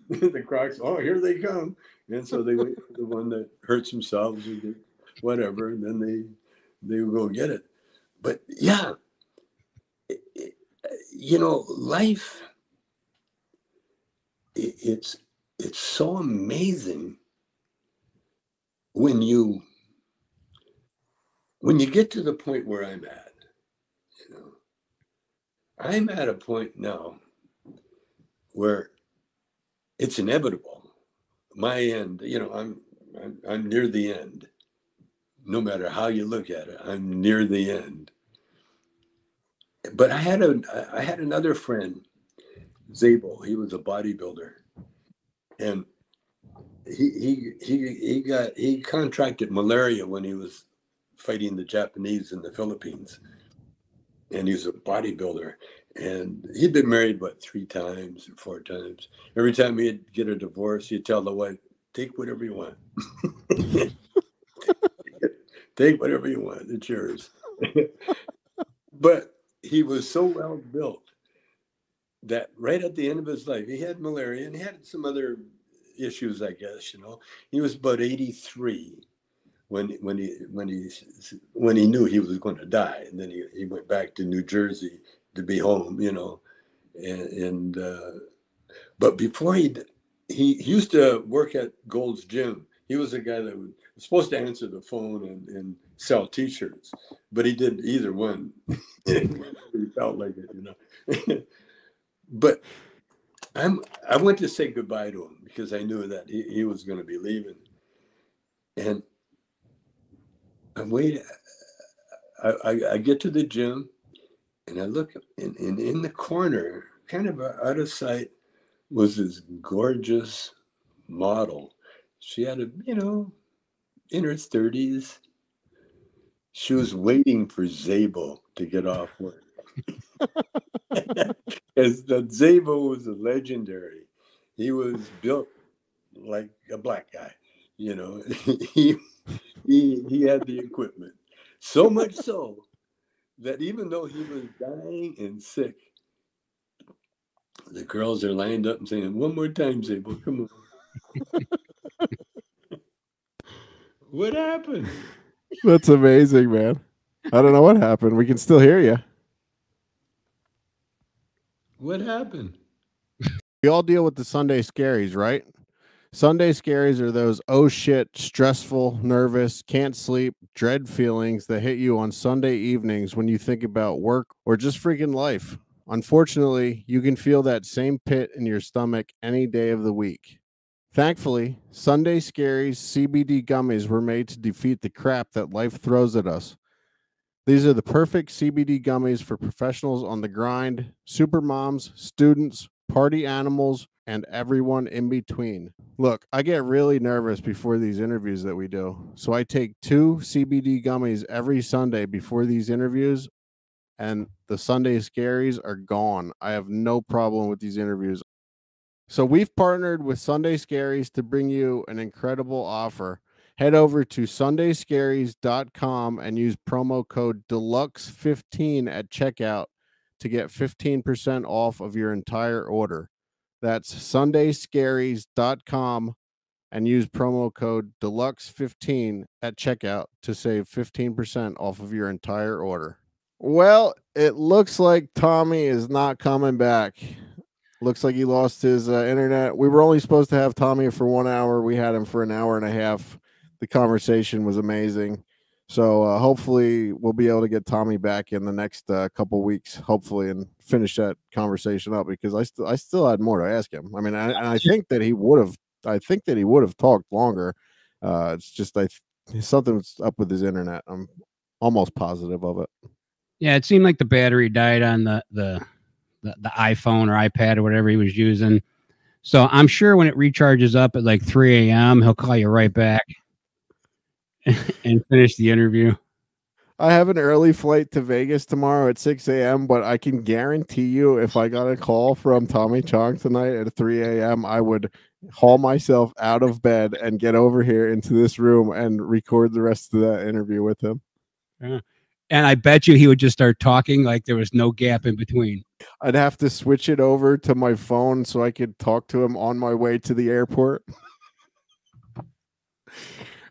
the crocs, oh, here they come. And so they wait for the one that hurts themselves or whatever, and then they go get it. But yeah, you know, life, it's so amazing when you get to the point where I'm at. You know, I'm at a point now where it's inevitable. My end, you know, I'm near the end. No matter how you look at it, I'm near the end. But I had another friend, Zabel. He was a bodybuilder, and he contracted malaria when he was fighting the Japanese in the Philippines, and he's a bodybuilder. And he'd been married, 3 times or 4 times. Every time he'd get a divorce, he'd tell the wife, "Take whatever you want. Take whatever you want. It's yours." But he was so well built that right at the end of his life, he had malaria and he had some other issues, I guess. You know, he was about 83 when he knew he was going to die, and then he went back to New Jersey to be home. You know, and but before he used to work at Gold's Gym. He was a guy that was supposed to answer the phone and sell T-shirts, but he did either one. He felt like it, you know. But I went to say goodbye to him because I knew that he was going to be leaving. And I'm waiting. I get to the gym, and I look, and in the corner, kind of out of sight, was this gorgeous model. She had in her 30s. She was waiting for Zabel to get off work. As the Zabel was a legendary. He was built like a black guy, you know. he had the equipment. So much so that even though he was dying and sick, the girls are lined up and saying, "One more time, Zabel, come on." What happened? That's amazing, man. I don't know what happened. We can still hear you. What happened? We all deal with the Sunday scaries, right? Sunday scaries are those oh shit, stressful, nervous, can't sleep, dread feelings that hit you on Sunday evenings when you think about work or just freaking life. Unfortunately, you can feel that same pit in your stomach any day of the week. Thankfully, Sunday Scaries CBD gummies were made to defeat the crap that life throws at us. These are the perfect CBD gummies for professionals on the grind, super moms, students, party animals, and everyone in between. Look, I get really nervous before these interviews that we do, so I take 2 CBD gummies every Sunday before these interviews, and the Sunday Scaries are gone. I have no problem with these interviews. So we've partnered with Sunday Scaries to bring you an incredible offer. Head over to sundayscaries.com and use promo code DELUXE15 at checkout to get 15% off of your entire order. That's sundayscaries.com and use promo code DELUXE15 at checkout to save 15% off of your entire order. Well, it looks like Tommy is not coming back. Looks like he lost his internet. We were only supposed to have Tommy for 1 hour. We had him for an hour and a half. the conversation was amazing. So hopefully we'll be able to get Tommy back in the next couple weeks, hopefully, and finish that conversation up, because I still had more to ask him. I mean, I think that he would have talked longer. It's just something's up with his internet. I'm almost positive of it. Yeah, it seemed like the battery died on the iPhone or iPad or whatever he was using. So I'm sure when it recharges up at like 3 a.m., he'll call you right back and finish the interview. I have an early flight to Vegas tomorrow at 6 a.m., but I can guarantee you if I got a call from Tommy Chong tonight at 3 a.m., I would haul myself out of bed and get over here into this room and record the rest of that interview with him. Yeah. And I bet you he would just start talking like there was no gap in between. I'd have to switch it over to my phone so I could talk to him on my way to the airport.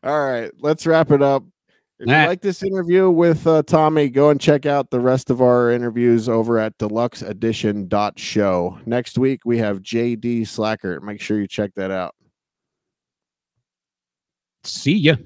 All right, let's wrap it up. If you like this interview with Tommy, go and check out the rest of our interviews over at deluxeedition.show. Next week, we have JD Slacker. Make sure you check that out. See ya.